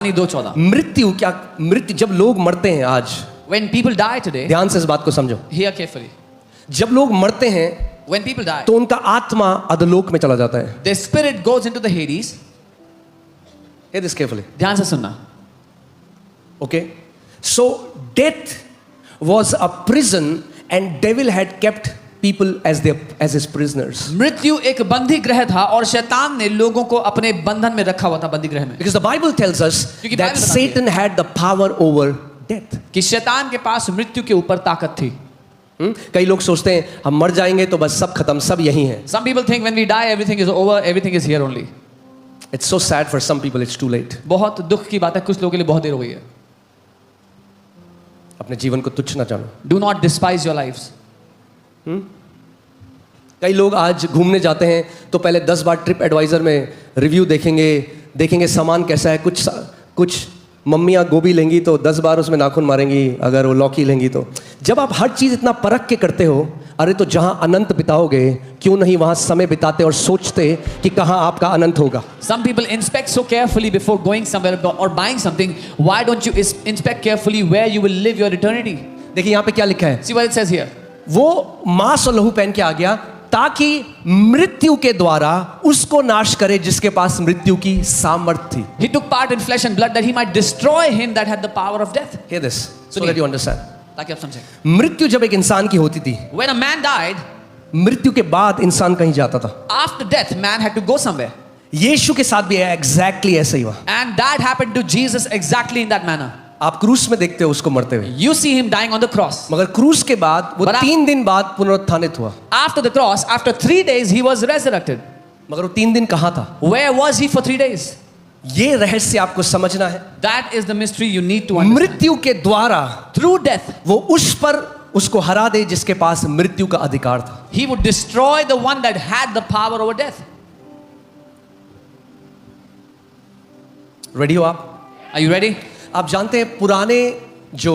2:14 मृत्यु क्या मृत्यु जब लोग मरते हैं आज, When people die today, ध्यान से इस बात को समझो, hear carefully. जब लोग मरते हैं When people die, तो उनका आत्मा अधोलोक में चला जाता है. their spirit goes into the Hades. Hear this carefully. ध्यान से सुनना. Okay? So death was a prison and devil had kept people as his prisoners. मृत्यु एक बंदी गृह था और शैतान ने लोगों को अपने बंधन में रखा हुआ था, बंदी गृह में. Because the Bible tells us क्योंकि that बाइबल बताती है Satan had the power over death. कि शैतान के पास मृत्यु के ऊपर ताकत थी. कई लोग सोचते हैं हम मर जाएंगे तो बस सब खत्म, सब यही है. Some people think when we die everything is over, everything is here only. It's so sad for some people, it's too late. बहुत दुख की बात है, कुछ लोगों के लिए बहुत देर हो गई है. अपने जीवन को तुच्छ ना जानो. Do not despise your lives. कई लोग आज घूमने जाते हैं तो पहले 10 बार ट्रिप एडवाइजर में रिव्यू देखेंगे सामान कैसा है. कुछ मम्मियाँ गोभी लेंगी तो 10 बार उसमें नाखून मारेंगी, अगर वो लौकी लेंगी तो. जब आप हर चीज़ इतना परख के करते हो, अरे तो जहाँ अनंत बिताओगे क्यों नहीं वहाँ समय बिताते और सोचते कि कहाँ आपका अनंत होगा. Some people inspect so carefully before going somewhere or buying something. Why don't you inspect carefully where you will live your eternity? देखिए यहाँ पे क्या लिखा है. See what it says here. वो मांस और लहू पहन के आ गया ताकि मृत्यु के द्वारा उसको नाश करे जिसके पास मृत्यु की सामर्थ्य थी. He took part in flesh and blood that he might destroy him that had the power of death. Hear this so that you understand. ताकि आप समझें. मृत्यु जब एक इंसान की होती थी, When a man died, मृत्यु के बाद इंसान कहीं जाता था. after death man had to go somewhere. यीशु के साथ भी एग्जैक्टली ऐसा ही हुआ. And that happened to Jesus exactly in that manner. आप क्रूस में देखते हो उसको मरते हुए, You see him dying on the cross. मगर क्रूस के बाद वो But 3 दिन बाद पुनरुत्थानित हुआ. After the cross, after 3 days he was resurrected. मगर वो 3 दिन कहाँ था? Where was he for 3 days? ये रहस्य आपको समझना है. That is the mystery you need to understand. मृत्यु के द्वारा Through death, वो उस पर उसको हरा दे जिसके पास मृत्यु का अधिकार था. he would destroy the one that had the power over death. Ready हो आप? Are you ready? आप जानते हैं पुराने जो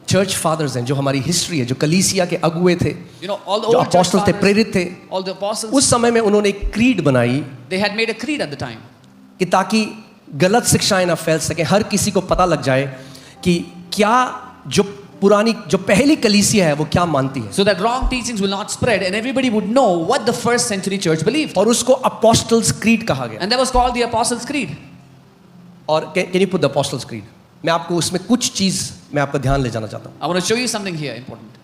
चर्च फादर्स हैं, जो हमारी हिस्ट्री है, जो कलीसिया के अगुए थे, You know, all the जो old church अपोस्टल थे, fathers, प्रेरित थे, all the apostles, उस समय में उन्होंने एक क्रीड बनाई they had made a creed at the time. कि ताकि गलत शिक्षाएं ना फैल सके, हर किसी को पता लग जाए कि क्या जो पहली कलीसिया है वो क्या मानती है. So that wrong teachings will not spread and everybody would know what the first century church believed. और उसको अपोस्टल्स क्रीड कहा गया. And that was called the Apostles' Creed. और can you put the apostles creed? मैं आपको उसमें कुछ चीज मैं आपका ध्यान ले जाना चाहता हूँ. I want to show you something here important.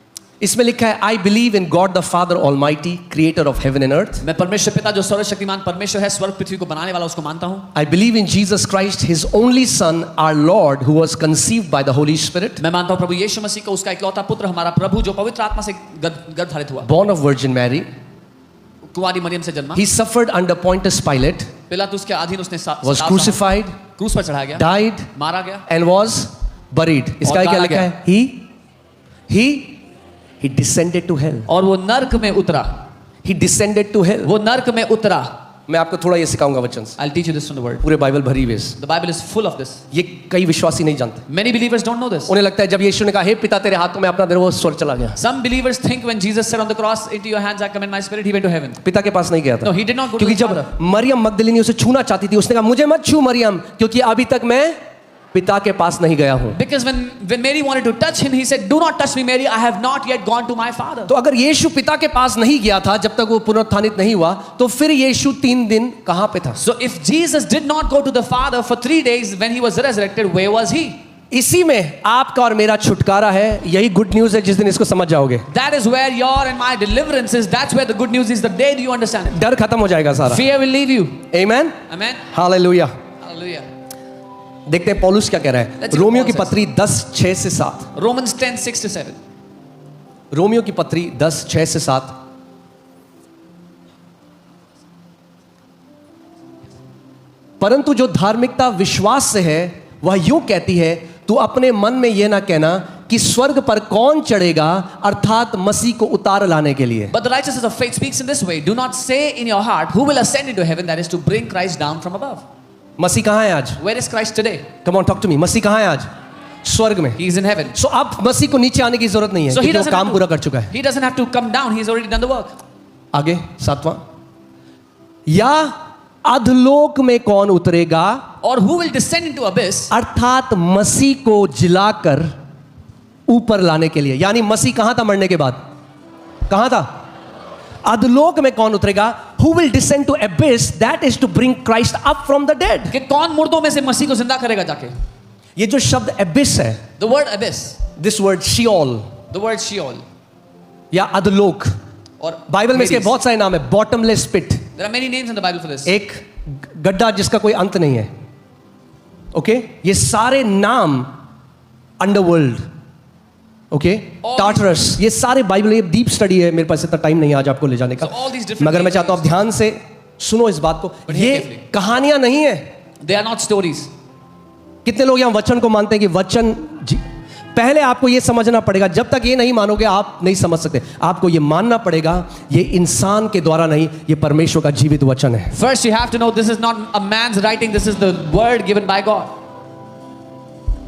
इसमें लिखा है I believe in God the father almighty creator of heaven and earth. मैं परमेश्वर पिता जो सर्वशक्तिमान परमेश्वर है, स्वर्ग पृथ्वी को बनाने वाला, उसको मानता हूँ. I believe in Jesus Christ, His only Son, our Lord, who was conceived by the Holy Spirit, मैं मानता हूँ प्रभु यीशु मसीह को, उसका इकलौता पुत्र, हमारा प्रभु, जो पवित्र आत्मा से गर्भधारित हुआ, born of Virgin Mary. कुंवारी मरियम से जन्मा, He suffered under Pontius Pilate, पिलातुस के अधीन उसने was crucified, क्रूस पर चढ़ाया गया, died, मारा गया, and was buried. इसका क्या लिखा है? He descended to hell. और वो नर्क में उतरा. He descended to hell. वो नर्क में उतरा. मैं आपको थोड़ा ये सिखाऊंगा वचन से. I'll teach you this from the word. पूरे बाइबल भरी हुई है. The Bible is full of this. ये कई विश्वासी नहीं जानते. Many believers don't know this. उन्हें लगता है जब यीशु ने कहा हे पिता तेरे हाथों में अपना दे, वो स्वर्ग चला गया. Some believers think when Jesus said on the cross, into your hands I commend my spirit, he went to heaven. पिता के पास नहीं गया था. No, he did not go to क्योंकि the जब Father. मरियम मगदलिनी उसे छूना चाहती थी, उसने कहा मुझे मत छू मरियम, क्योंकि अभी तक मैं पिता के पास नहीं गया हूं. Because when Mary wanted to touch him, he said, "Do not touch me, Mary. I have not yet gone to my Father." तो अगर यीशु पिता के पास नहीं गया था जब तक वो पुनरुत्थानित नहीं हुआ, तो फिर यीशु 3 दिन कहां पे था? So if Jesus did not go to the Father for 3 days when he was resurrected, where was he? इसी में आपका और मेरा छुटकारा है. यही गुड न्यूज है जिस दिन इसको समझ जाओगे. That is where your and my deliverance is. That's where the good news is. The day you understand it, डर खत्म हो जाएगा सारा. fear will leave you. Amen. Amen. Hallelujah. Hallelujah. देखते हैं पौलुस क्या कह रहा है. Let's see what Romeo Paul की says. पत्री 10:6 से 7. Romans 10:6-7. रोमियो की पत्री 10:6 से 7. परंतु जो धार्मिकता विश्वास से है वह यूं कहती है, तू अपने मन में यह ना कहना कि स्वर्ग पर कौन चढ़ेगा, अर्थात मसीह को उतार लाने के लिए. But the righteousness of faith speaks in this way. Do not say in your heart, who will ascend into heaven, that is to bring Christ down from above. मसीह कहां है आज? Where is Christ today? Come on, talk to me. मसीह कहां है आज? स्वर्ग में. He is in heaven. सो अब मसीह को नीचे आने की जरूरत नहीं है, So he क्योंकि वो doesn't काम have पूरा to, कर चुका है. he doesn't have to come down. He has already done the work. आगे 7वां, या अधलोक में कौन उतरेगा, or who will descend into abyss, अर्थात मसीह को जिलाकर ऊपर लाने के लिए। यानी मसीह कहां था मरने के बाद, कहां था? अधलोक में कौन उतरेगा? Who will descend to abyss, that is to bring Christ up from the dead। कि कौन मुर्दों में से मसीह को जिंदा करेगा जाके? ये जो शब्द abyss है, The word abyss, this word Sheol the word Sheol, या अधलोक, और बाइबल में इसके Hades. बहुत सारे नाम है। Bottomless pit, There are many names in the Bible for this. एक गड्ढा जिसका कोई अंत नहीं है। ओके, ये सारे नाम अंडरवर्ल्ड, ओके, All टार्टरस, ये सारे बाइबल, ये डीप स्टडी है, मेरे पास इतना टाइम नहीं है आज आपको ले जाने का, So all these different मगर मैं names चाहता हूं आप ध्यान से सुनो इस बात को। But ये hear carefully. कहानियां नहीं है। They are not stories. कितने लोग यहाँ वचन को मानते हैं कि वचन पहले आपको ये समझना पड़ेगा, जब तक ये नहीं मानोगे आप नहीं समझ सकते। आपको ये मानना पड़ेगा ये इंसान के द्वारा नहीं, ये परमेश्वर का जीवित वचन है। First, you have to know this is not a man's writing, this is the word given by God.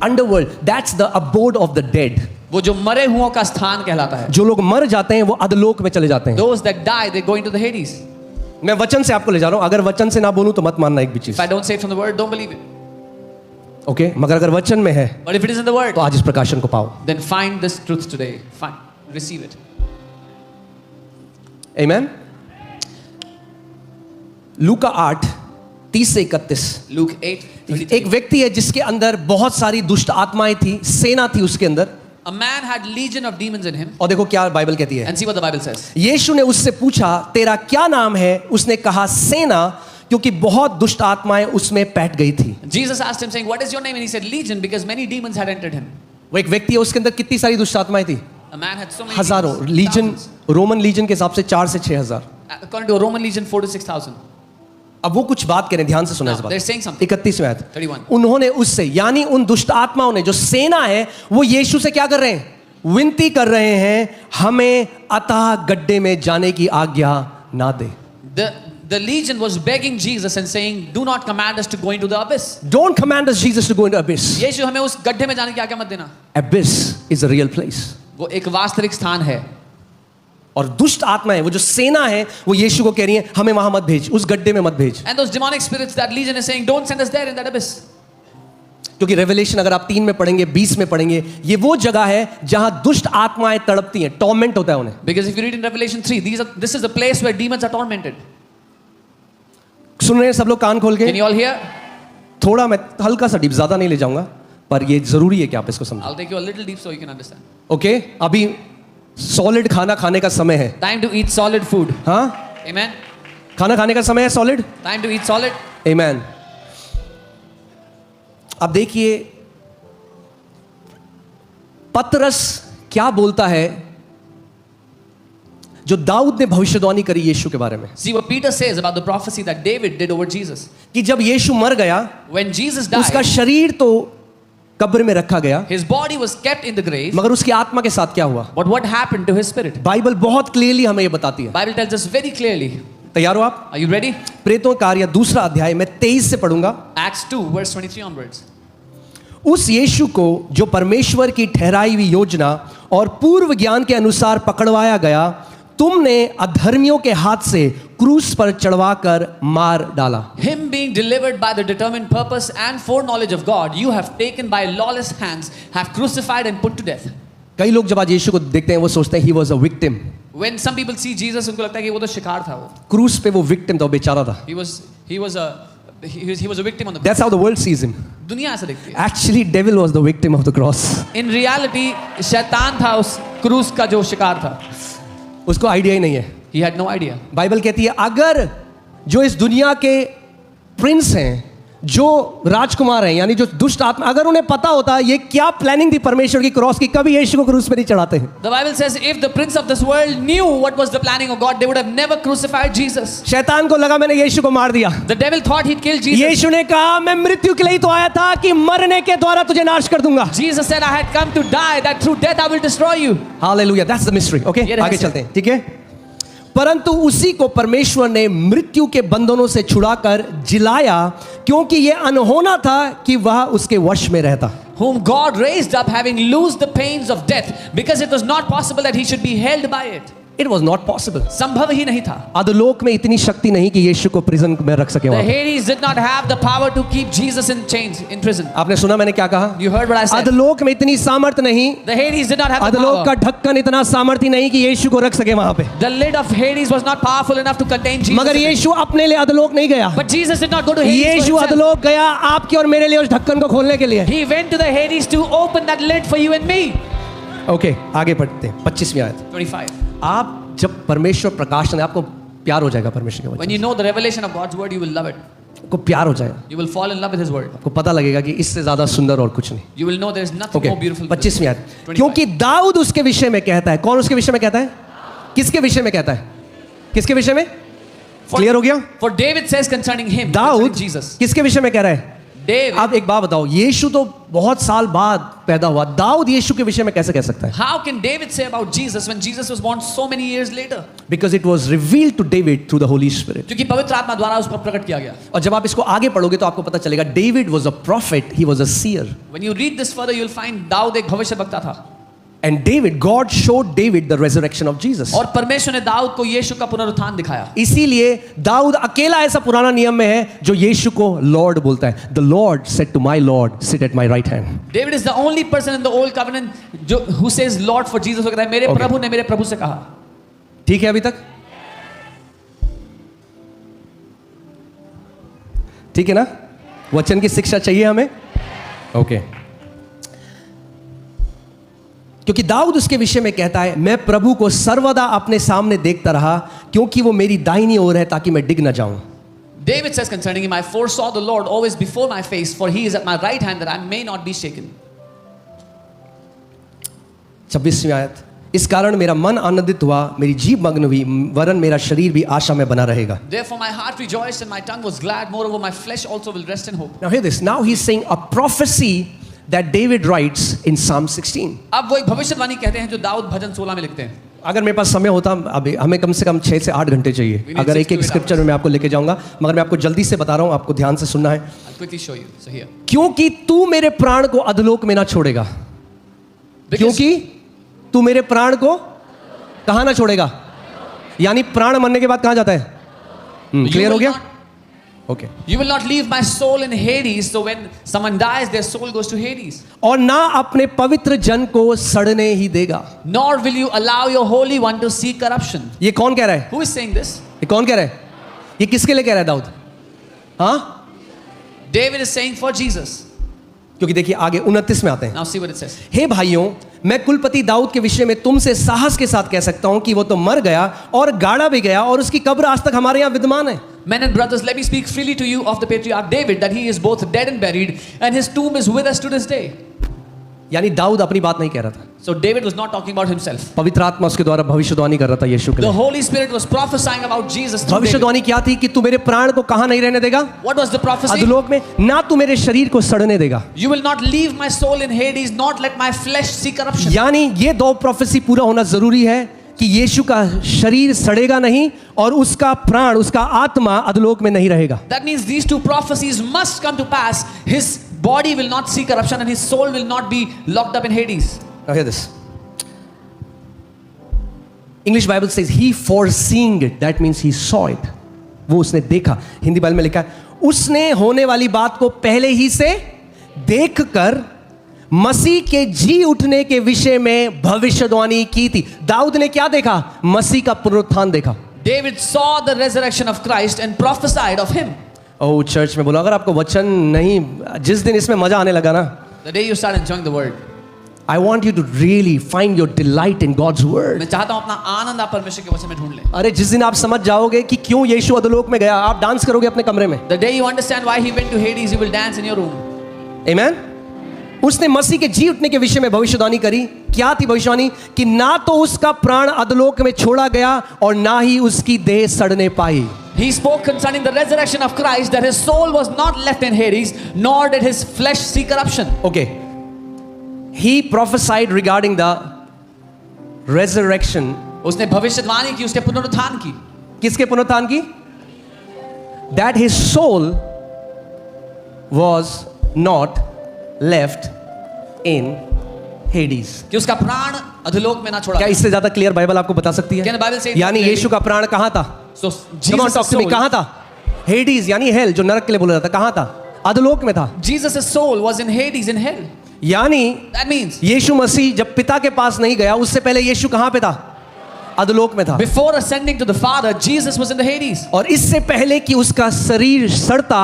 Underworld, that's the abode of the dead. वो जो मरे हुओं का स्थान कहलाता है। जो लोग मर जाते हैं वो अधलोक में चले जाते हैं। Those that die, they go into the Hades. मैं वचन से आपको ले जा रहा हूं, अगर वचन से ना बोलूं तो मत मानना एक भी चीज, If I don't say it from the word, don't believe it. Okay? मगर अगर वचन में है But if it is in the word, तो आज इस प्रकाशन को पाओ। then find this truth today. Find, receive it. आमेन। लूका 8:30 से 31। Luke 8:33. एक व्यक्ति है जिसके अंदर बहुत सारी दुष्ट आत्माएं थी, सेना थी उसके अंदर। A man had legion of demons in him. और देखो क्या बाइबल कहती है। And see what the Bible says. यीशु ने उससे पूछा तेरा क्या नाम है? उसने कहा सेना, क्योंकि बहुत दुष्ट आत्माएं उसमें बैठ गई थी। Jesus asked him, saying, "What is your name?" And he said, "Legion," because many demons had entered him. वो एक व्यक्ति है, उसके अंदर कितनी सारी दुष्ट आत्माएं थी? A man had so many हजारों। demons, legion, thousands. Roman legion के हिसाब से 4 से 6,000। According to a Roman legion, 4 to 6,000. अब वो कुछ बात करें, ध्यान से सुना इस Now, बात। they're saying something. 31 में आयत। 31. उन्होंने उससे, यानी उन दुष्ट आत्माओं ने, जो सेना है, वो यीशु से क्या कर रहे हैं? विनती कर रहे हैं, हमें अतः गड्ढे में जाने की आज्ञा ना दे। The legion was begging Jesus and saying, "Do not command us to go into the abyss." Don't command us, Jesus, to go into abyss. यीशु हमें उस गड्ढे में जाने की आज्ञा मत देना। Abyss is a real place. वो एक वास्तविक स्थान है। और दुष्ट आत्माएं, वो जो सेना है, वो यीशु को कह रही है, हमें वहां मत भेज, उस गड्ढे में मत भेज। And those demonic spirits, that legion is saying, "Don't send us there in that abyss." क्योंकि रेवलेशन अगर आप 3 में पढ़ेंगे, 20 में पढ़ेंगे, ये वो जगह है जहां दुष्ट आत्माएं तड़पती हैं, टॉर्मेंट होता है उन्हें। Because if you read in Revelation 3, this is the place where demons are tormented. सुन रहे हैं सब लोग कान खोल के? Can you all hear? थोड़ा मैं हल्का सा डीप, ज्यादा नहीं ले जाऊंगा, पर ये जरूरी है कि आप इसको समझें। I'll take you a little deep so you can understand. Okay, अभी सॉलिड खाना खाने का समय है। Time to eat solid food. हाँ, Amen. खाना खाने का समय है, solid. Time to eat solid. आमेन। अब देखिए पतरस क्या बोलता है, जो दाऊद ने भविष्यवाणी करी यीशु के बारे में, See what Peter says about the prophecy that David did over Jesus. कि जब यीशु मर गया, When Jesus उसका died, शरीर तो कब्र में रखा गया, his body was kept in the grave. मगर उसकी आत्मा के साथ क्या हुआ? But what happened to his spirit? Bible बहुत क्लियरली हमें ये बताती है। Bible tells us very clearly. तैयार हो आप? Are you ready? प्रेतों का कार्य 2 अध्याय में 23 से पढ़ूंगा। Acts 2 verse 23 onwards. उस यीशु को जो परमेश्वर की ठहराई हुई योजना और पूर्व ज्ञान के अनुसार पकड़वाया गया, तुमने अधर्मियों के हाथ से क्रूस पर चढ़वाकर मार डाला। Him being delivered by the determined purpose and foreknowledge of God, you have taken by lawless hands, have crucified and put to death. कई लोग जब आज यीशु को देखते हैं वो सोचते हैं he was a victim। When some people see Jesus, उनको लगता है कि वो तो शिकार था वो। क्रूस पे वो विक्टिम था, वो बेचारा था। He was a victim on the cross. That's how the world sees him. दुनिया ऐसा देखती है। Actually, devil was the victim of the cross. In reality, शैतान था उस क्रूस का जो शिकार था। उसको आइडिया ही नहीं है। He had no idea. Bible कहती है अगर जो इस दुनिया के प्रिंस हैं, जो राजकुमार हैं, यानी जो दुष्ट आत्मा, अगर उन्हें पता होता ये क्या प्लानिंग थी परमेश्वर की क्रॉस की, कभी यीशु को क्रूस पे नहीं चढ़ाते हैं। The Bible says if the prince of this world knew what was the planning of God, they would have never crucified Jesus. शैतान को लगा मैंने यीशु को मार दिया। The devil thought he'd kill Jesus. यीशु ने कहा मैं मृत्यु के लिए ही तो आया था कि मरने के द्वारा तुझे नाश कर दूंगा। Jesus said, "I had come to die, that through death I will destroy you." Hallelujah, that's the mystery. Okay, ये आगे रहस्य। चलते हैं, ठीक है। परंतु उसी को परमेश्वर ने मृत्यु के बंधनों से छुड़ाकर जिलाया, क्योंकि यह अनहोना था कि वह उसके वश में रहता। Whom God raised up, having loosed the pains of death, because it was not possible that he should be held by it. It was not possible. संभव ही नहीं था. अधोलोक में इतनी शक्ति नहीं कि यीशु को प्रिजन में रख सके The वहां पे. Hades did not have the power to keep Jesus in chains, in prison. आपने सुना मैंने क्या कहा? You heard what I said. अधोलोक में इतनी सामर्थ्य नहीं, The Hades did not have the अधोलोक का power. ढक्कन इतना सामर्थ्य नहीं कि यीशु को रख सके वहां पे. The lid of Hades was not powerful enough to contain Jesus. मगर in it. यीशु अपने लिए अधोलोक नहीं गया. But Jesus did not go to Hades for Yeshu himself. अधोलोक गया आपके और मेरे लिए उस ढक्कन को खोलने के लिए. He went to the Hades to open that lid for you and me. Okay, आगे बढ़ते हैं. 25वीं आयत. 25. आप जब परमेश्वर प्रकाश में, आपको प्यार हो जाएगा परमेश्वर के When वचन you know the revelation of God's word, you will love it. से. आपको प्यार हो जाएगा. You will fall in love with His word. आपको पता लगेगा कि इससे ज्यादा सुंदर और कुछ नहीं. You will know there is nothing okay, more beautiful. than 25वीं this. आयत. 25. क्योंकि दाऊद उसके विषय में कहता है. कौन उसके विषय में कहता है? किसके विषय में कहता है? किसके विषय में? क्लियर हो गया? For David says concerning him, Dawood concerning Jesus. किसके विषय में कह रहा है? David. आप एक बात बताओ, यीशु तो बहुत साल बाद पैदा हुआ, दाऊद यीशु के विषय में कैसे कह सकता है? How can David say about Jesus when Jesus was born so many years later? Because it was revealed to David through the Holy Spirit. क्योंकि पवित्र आत्मा द्वारा उस पर प्रकट किया गया. और जब आप इसको आगे पढ़ोगे तो आपको पता चलेगा, David was a prophet, he was a seer. When you read this further, you'll find Dawood एक भविष्यवक्ता था. And David, God showed David the resurrection of Jesus. और परमेश्वर ने दाऊद को यीशु का पुनरुत्थान दिखाया. इसीलिए दाऊद अकेला ऐसा पुराना नियम में है जो यीशु को लॉर्ड बोलता है. The Lord said to my Lord, sit at my right hand. David is the only person in the old covenant who says Lord for Jesus. वो कहता है मेरे Okay. प्रभु ने मेरे प्रभु से कहा. ठीक है अभी तक? ठीक है ना? वचन की शिक्षा चाहिए हमें? ओके. क्योंकि दाऊद उसके विषय में कहता है, मैं प्रभु को सर्वदा अपने सामने देखता रहा क्योंकि वो मेरी दाहिनी ओर है ताकि मैं डिग न जाऊं. David says concerning him, I foresaw the Lord always before my face, for He is at my right hand that I may not be shaken. 26वीं आयत. इस कारण मेरा मन आनंदित हुआ, मेरी जीभ मग्न हुई, वरन मेरा शरीर भी आशा में बना रहेगा. Therefore my heart rejoiced and my tongue was glad. Moreover my flesh also will rest in hope. Now hear this. Now he's saying a prophecy that David writes in Psalm 16. अब वो एक भविष्यवाणी कहते हैं जो दाऊद भजन 16 में लिखते हैं. अगर मेरे पास समय होता, अभी हमें कम से कम 6 से 8 घंटे चाहिए. We need अगर 6 एक to एक 8 स्क्रिप्चर में मैं आपको लेके जाऊंगा, मगर मैं आपको जल्दी से बता रहा हूं, आपको ध्यान से सुनना है. I'll quickly show you. So here. क्योंकि तू मेरे प्राण को अधोलोक में ना छोड़ेगा. Because क्योंकि तू मेरे प्राण को कहां ना छोड़ेगा, यानी प्राण मरने के बाद कहां जाता है? you क्लियर हो will गया? not- okay. You will not leave my soul in Hades. So when someone dies, their soul goes to Hades. और ना अपने पवित्र जन को सड़ने ही देगा. Nor will you allow your Holy One to see corruption. ये कौन कह रहा है? Who is saying this? ये कौन कह रहा है? ये किसके लिए कह रहा है दाऊद? हाँ, David is saying for Jesus. क्योंकि देखिए आगे 29 में आते हैं. Now see what it says. हे भाइयों, मैं कुलपति दाऊद के विषय में तुमसे साहस के साथ कह सकता हूं कि वो तो मर गया और गाड़ा भी गया और उसकी कब्र आज तक हमारे यहाँ विद्यमान है. Men and brothers, let me speak freely to you of the patriarch David, that he is both dead and buried, and his tomb is with us to this day. यानी दाऊद अपनी बात नहीं कह रहा था. So David was not talking about himself. पवित्र आत्मा उसके द्वारा भविष्यवाणी कर रहा था यीशु के The लिए. Holy Spirit was prophesying about Jesus through David. भविष्यवाणी क्या थी? कि तू मेरे प्राण को कहां नहीं रहने देगा? What was the prophecy? अधोलोक में. ना तू मेरे शरीर को सड़ने देगा. You will not leave my soul in Hades, not let my flesh see corruption. यानी ये दो प्रोफेसी पूरा होना जरूरी है कि यीशु का शरीर सड़ेगा नहीं और उसका प्राण, उसका आत्मा अधोलोक में नहीं रहेगा. That means these two prophecies must come to pass. His body will not see corruption and his soul will not be locked up in Hades. Now hear this. English Bible says he foreseeing it. That means he saw it. वो उसने देखा. Hindi Bible में लिखा है उसने होने वाली बात को पहले ही से देखकर मसीह के जी उठने के विषय में भविष्यवाणी की थी. दाऊद ने क्या देखा? मसीह का पुनरुत्थान देखा. David saw the resurrection of Christ and prophesied of him. Oh church में बोला, अगर आपको वचन नहीं, जिस दिन इसमें मजा आने लगा ना, The day you start enjoying the word. I want you to really find your delight in God's word. मैं चाहता हूं अपना आनंद आप परमेश्वर के वचन में ढूंढ लें. अरे जिस दिन आप समझ जाओगे कि क्यों यीशु अधोलोक में गया, आप डांस करोगे अपने कमरे में. The day you understand why he went to Hades, you will dance in your room. Amen. उसने मसीह के जी उठने के विषय में भविष्यवाणी करी. क्या थी भविष्यवाणी? कि ना तो उसका प्राण अधोलोक में छोड़ा गया और ना ही उसकी देह सड़ने पाई. He spoke concerning the resurrection of Christ, that his soul was not left in Hades, nor did his flesh see corruption. Okay. He prophesied regarding the resurrection. उसने भविष्यवाणी की, उसके पुनरुत्थान की. किसके पुनरुत्थान की? That his soul was not left in Hades. कि उसका प्राण अधोलोक में ना छोड़ा क्या गया। इससे ज्यादा क्लियर बाइबल आपको बता सकती Can है? the Bible say it यानी clearly? यीशु का प्राण कहाँ था? So Come on, Jesus' talk to me. soul, कहाँ था? हेडीज यानी हेल, जो नरक के लिए बोला जाता, कहाँ था? अधोलोक में था। Jesus' soul was in Hades, in hell. यानी That means यीशु मसीह जब पिता के पास नहीं गया, उससे पहले यीशु कहाँ पे था? अधोलोक में था। before ascending to the Father, Jesus was in the Hades. और इससे पहले कि उसका शरीर सड़ता,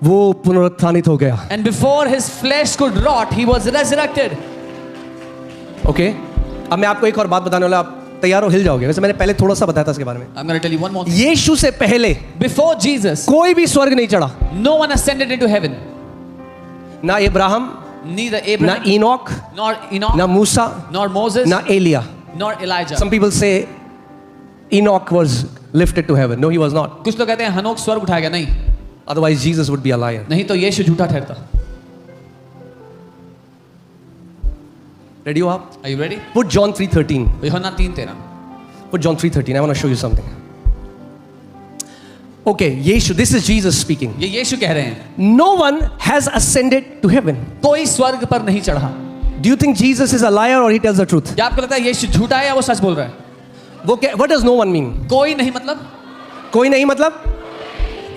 वो पुनरुत्थानित हो गया। And before his flesh could rot, he was resurrected. Okay, अब मैं आपको एक और बात बताने वाला, आप तैयार हो? हिल जाओगे। वैसे मैंने पहले थोड़ा सा बताया था इसके बारे में। I'm going to tell you one more thing. यीशु से पहले Before Jesus, कोई भी स्वर्ग नहीं चढ़ा, no one ascended into heaven. ना इब्राहिम, Neither ना Abraham, इनोक, nor Enoch, ना मूसा, nor Moses, ना Elia. nor Elijah. Some people say Enoch was lifted to heaven. No, he was not. कुछ लोग कहते हैं हनोक स्वर्ग उठाया गया। नहीं, Otherwise, Jesus would be a liar. नहीं तो यीशु झूठा ठहरता। Ready हो आप? Are you ready? Put John 3:13. यूहन्ना 3:13। Put John 3:13. I want to show you something. Okay, Yeshu, this is Jesus speaking. ये यीशु कह रहे हैं, No one has ascended to heaven. कोई स्वर्ग पर नहीं चढ़ा। Do you think Jesus is a liar or he tells the truth? क्या आपको लगता है यीशु झूठा है या वो सच बोल रहा है? What does no one mean? कोई नहीं मतलब कोई नहीं मतलब?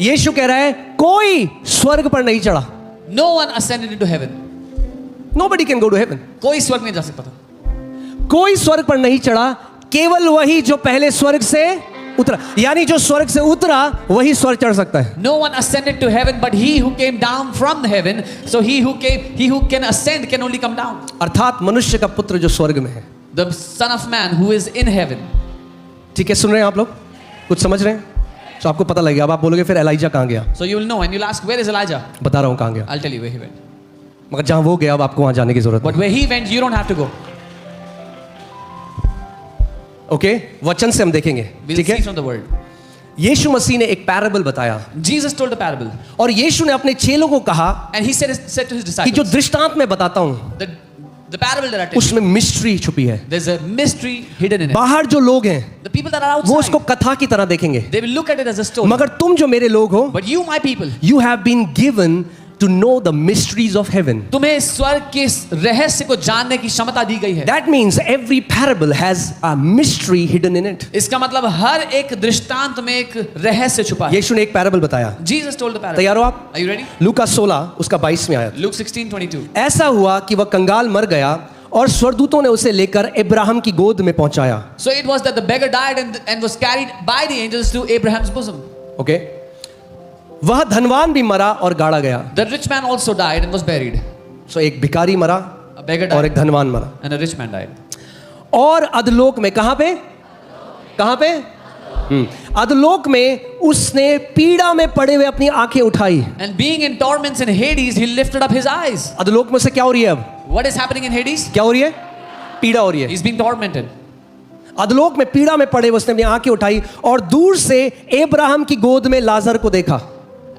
यीशु कह रहा है कोई स्वर्ग पर नहीं चढ़ा। no one ascended into heaven. Nobody can go to heaven. कोई स्वर्ग नहीं जा सकता था। कोई स्वर्ग पर नहीं चढ़ा, केवल वही जो पहले स्वर्ग से उतरा। यानी जो स्वर्ग से उतरा वही स्वर्ग चढ़ सकता है। No one ascended to heaven, but he who came down from heaven. So he who can ascend can only come down. अर्थात मनुष्य का पुत्र जो स्वर्ग में है। The Son of Man who is in heaven. ठीक है, सुन रहे हैं आप लोग? कुछ समझ रहे हैं? तो आपको पता लगेगा। अब आप बोलोगे फिर एलाइजा कहाँ गया? So you will know, and you'll ask, where is Elijah? बता रहा हूँ कहाँ गया। I'll tell you where he went. मगर जहाँ वो गया, अब आपको वहाँ जाने की जरूरत But where he went, you don't have to go. Okay, वचन से हम देखेंगे। We'll ठीक see है, from the word. यीशु मसीह ने एक पैराबल बताया Jesus told a parable, और यीशु ने अपने चेलों को कहा and he said to his कि जो disciples, दृष्टांत में बताता हूँ the parable that I tell you, उसमें मिस्ट्री छुपी है। there's a mystery hidden in it. बाहर जो लोग हैं The people that are वो उसको outside, कथा की तरह देखेंगे, they will look at it as a story. मगर तुम जो मेरे लोग हो, But you, my people, you have been given to know the mysteries of heaven. तुम्हें स्वर्ग के रहस्य को जानने की क्षमता दी गई है। That means every parable has a mystery hidden in it. इसका मतलब हर एक दृष्टांत में एक रहस्य छुपा है। यीशु ने एक पैराबल बताया। Jesus told the parable. तैयार हो आप? Are you ready? लूका 16 उसका 22 में आया। Luke 16:22. ऐसा हुआ कि वह कंगाल मर गया और स्वर्गदूतों ने उसे लेकर इब्राहिम की गोद में पहुंचाया। So it was that the beggar died and was carried by the angels to Abraham's bosom. Okay, वह धनवान भी मरा और गाड़ा गया। The rich man also died and was buried. सो एक भिखारी मरा A beggar और died एक धनवान मरा। and a rich man died. और अधलोक में, कहां पे? कहां पे? अधलोक में उसने पीड़ा में पड़े हुए अपनी आंखें उठाई। And being in torments in Hades, he lifted up his eyes. अधलोक में से क्या हो रही है अब? What is happening in Hades? क्या हो रही है? पीड़ा हो रही है। He's being tormented. अधलोक में पीड़ा में पड़े हुए उसने अपनी आंखें उठाई और दूर से इब्राहिम की गोद में लाजर को देखा।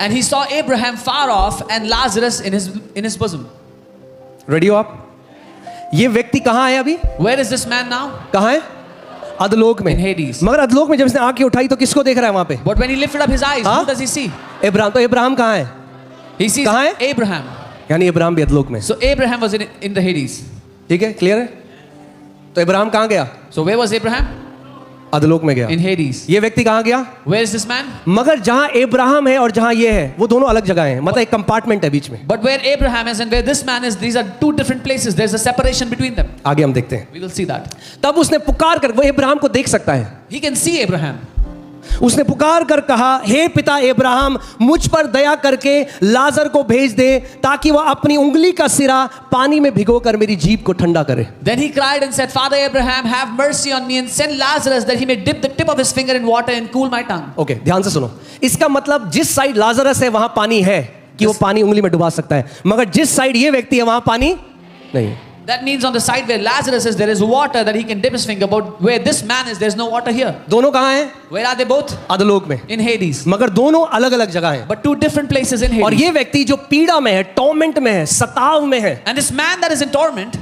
And he saw Abraham far off and Lazarus in his bosom. Ready हो आप? ये व्यक्ति कहां है अभी? Where is this man now? कहां है? अधलोक में। In Hades. मगर अधलोक में जब इसने आंखें उठाई तो किसको देख रहा है वहां पे? But when he lifted up his eyes, हाँ? who does he see? Ibrahim. तो इब्राहिम कहां है? He sees कहाँ है? Abraham. यानी इब्राहिम भी अधलोक में। So Abraham was in the Hades. ठीक है, क्लियर है? तो इब्राहिम कहां गया? So where was Abraham? अधलोक में गया। In Hades. ये व्यक्ति कहां गया? Where is this man? मगर जहां इब्राहिम है और जहां ये है वो दोनों अलग जगह हैं। मतलब एक कंपार्टमेंट है बीच में। But where Abraham is and where this man is, these are two different places. There's a separation between them. आगे हम देखते हैं। We will see that. तब उसने पुकार कर, वो इब्राहिम को देख सकता है, He can see Abraham. उसने पुकार कर कहा, हे पिता इब्राहिम, मुझ पर दया करके लाजर को भेज दे ताकि वह अपनी उंगली का सिरा पानी में भिगोकर मेरी जीभ को ठंडा करे। Then he cried and said, Father Abraham, have mercy on me and send Lazarus that he may dip the tip of his finger in water and cool my tongue. Okay, ध्यान से सुनो। इसका मतलब जिस साइड लाजरस है वहां पानी है कि वो पानी उंगली में डुबा सकता है, मगर जिस साइड ये व्यक्ति है वहां पानी नहीं है। That means on the side where Lazarus is, there is water that he can dip his finger. But where this man is, there's no water here. दोनों कहां हैं? Where are they both? अधलोक में। In Hades. मगर दोनों अलग अलग जगह हैं। But two different places in और Hades. ये व्यक्ति जो पीड़ा में है, टॉर्मेंट में है, सताव में है, And this man that is in torment,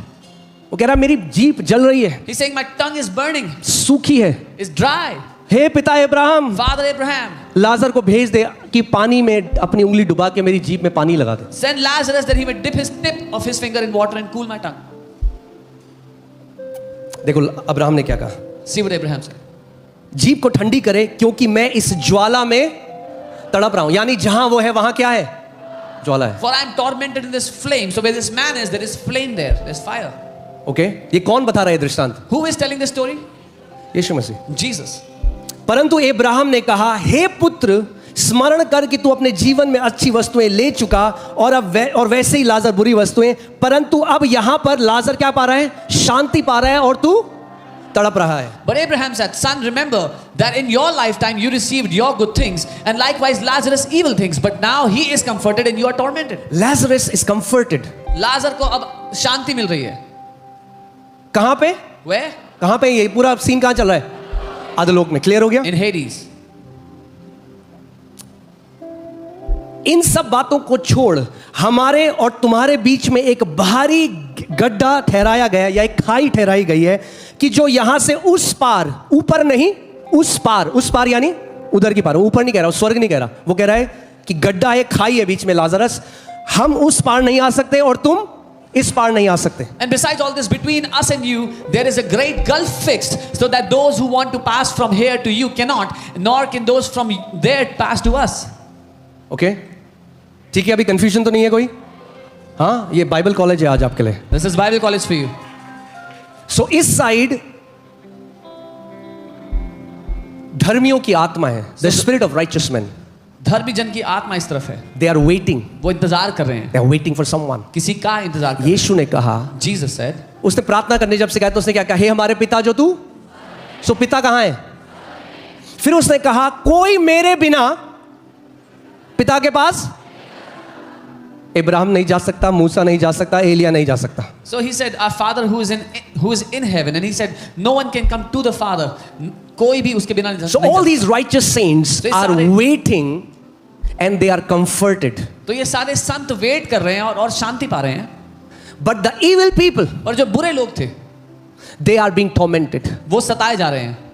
वो कह रहा है मेरी जीभ जल रही है, he's saying, my tongue is burning, सूखी है। is dry. हे पिता इब्राहिम, Father Abraham, लाजर को भेज दे कि पानी में अपनी उंगली डुबा के मेरी जीभ में पानी लगा दे। send Lazarus that he may dip his tip of his finger in water and cool my tongue. देखो अब्राहम ने क्या कहा, See what Abraham said. जीभ को ठंडी करे क्योंकि मैं इस ज्वाला में तड़प रहा हूं। यानी जहां वो है वहां क्या है? ज्वाला है। For I am tormented in this flame. So where this man is, there is flame there. There's fire. Okay, ये कौन बता रहा है दृष्टांत? Who is telling this story? Yeshu Masih. Jesus. परंतु अब्राहम ने कहा, हे पुत्र, स्मरण कर कि तू अपने जीवन में अच्छी वस्तुएं ले चुका और वैसे ही लाजर बुरी वस्तुएं, परंतु अब यहां पर लाजर क्या पा रहा है? शांति पा रहा है और तू तड़प रहा है। But Abraham said, son, remember that in your lifetime you received your good things, and likewise Lazarus evil things, but now he is comforted and you are tormented. Lazarus is comforted. लाजर को अब शांति मिल रही है। कहां पे? Where? कहां पे? ये पूरा सीन कहां चल रहा है? अधोलोक में। क्लियर हो गया? In Hades. इन सब बातों को छोड़ हमारे और तुम्हारे बीच में एक भारी गड्ढा ठहराया गया, या एक खाई ठहराई गई है कि जो यहां से उस पार, ऊपर नहीं, उस पार यानी उधर की पार, ऊपर नहीं कह रहा, स्वर्ग नहीं कह रहा, वो कह रहा है कि गड्ढा है, खाई है बीच में लाजरस, हम उस पार नहीं आ सकते और तुम इस पार नहीं आ सकते। And besides all this, between us and you, there is a great gulf fixed, so that those who want to pass from here to you cannot, nor can those from there pass to us. Okay, ठीक है, अभी confusion तो नहीं है कोई? हाँ, ये Bible college है आज आपके लिए। This is Bible college for you. सो इस साइड धर्मियों की आत्मा है, the spirit of righteous man. धर्मी जन की आत्मा इस तरफ है, दे आर वेटिंग, वो इंतजार कर रहे हैं, they are waiting for someone, किसी का इंतजार कर रहे हैं। यीशु ने कहा, Jesus said, उसने प्रार्थना करने जब सिखाया तो उसने क्या कहा? हे हमारे पिता जो तू, सो पिता कहां है? फिर उसने कहा, कोई मेरे बिना पिता के पास, इब्राहिम नहीं जा सकता, मूसा नहीं जा सकता, एलिया नहीं जा सकता। So he said, our Father who is in heaven, and he said, no one can come to the Father. कोई भी उसके बिना नहीं जा So सकता। all these righteous saints तो ये are सारे- waiting and they are comforted. तो ये सारे संत वेट कर रहे हैं और शांति पा रहे हैं, But the evil people, और जो बुरे लोग थे they are being tormented. वो सताए जा रहे हैं।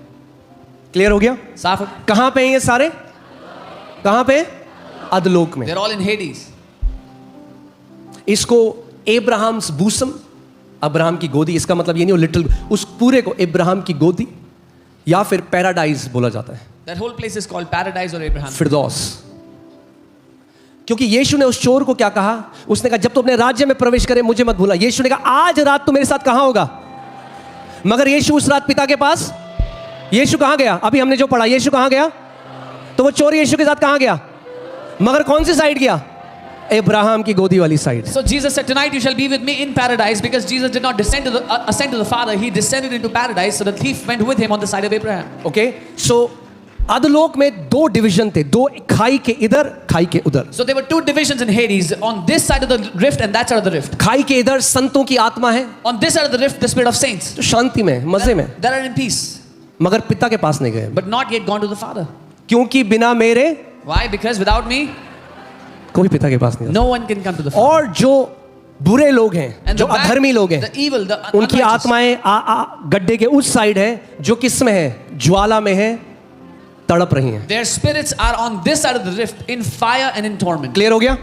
क्लियर हो गया? साफ, कहां पे हैं ये सारे? कहां पे? अधलोक में। they're all in Hades. इसको एब्राहम्स बूसम, अब्राहम की गोदी, इसका मतलब ये नहीं, लिटिल, उस पूरे को इब्राहिम की गोदी या फिर पैराडाइज बोला जाता है, That whole place is called paradise or Abraham. फिरदौस। क्योंकि यीशु ने उस चोर को क्या कहा? उसने कहा, जब तू अपने राज्य में प्रवेश करे मुझे मत भूला। यीशु ने कहा, आज रात तू मेरे साथ कहां होगा? मगर यीशु उस रात पिता के पास, यीशु कहां गया? अभी हमने जो पढ़ा, यीशु कहां गया? तो वो चोर यीशु के साथ कहां गया? मगर कौन सी साइड गया? अब्राहम की गोदी वाली side. So Jesus said, tonight you shall be with me in paradise, because Jesus did not ascend to the Father. He descended into paradise, so the thief went with him on the side of Abraham. Okay, so अधलोक में दो division थे, दो, खाई के इधर, खाई के उधर। So there were two divisions in Hades, on this side of the rift and that side of the rift. खाई के इधर संतों की आत्मा है, On this side of the rift, the spirit of saints तो शांति में, मजे में, that are in peace, मगर पिता के पास नहीं गए, but not yet gone to the Father. क्योंकि बिना मेरे Why? Because without me, कोई पिता के पास नहीं। no one can come to the Father. और जो बुरे लोग हैं, And जो the bad- अधर्मी लोग हैं, the evil, the उनकी unrighteous, आत्माएं गड्ढे के उस साइड है, जो किस में है? ज्वाला में है, तड़प रही हैं। their spirits are on this side of the rift, in fire and in torment. Clear हो गया?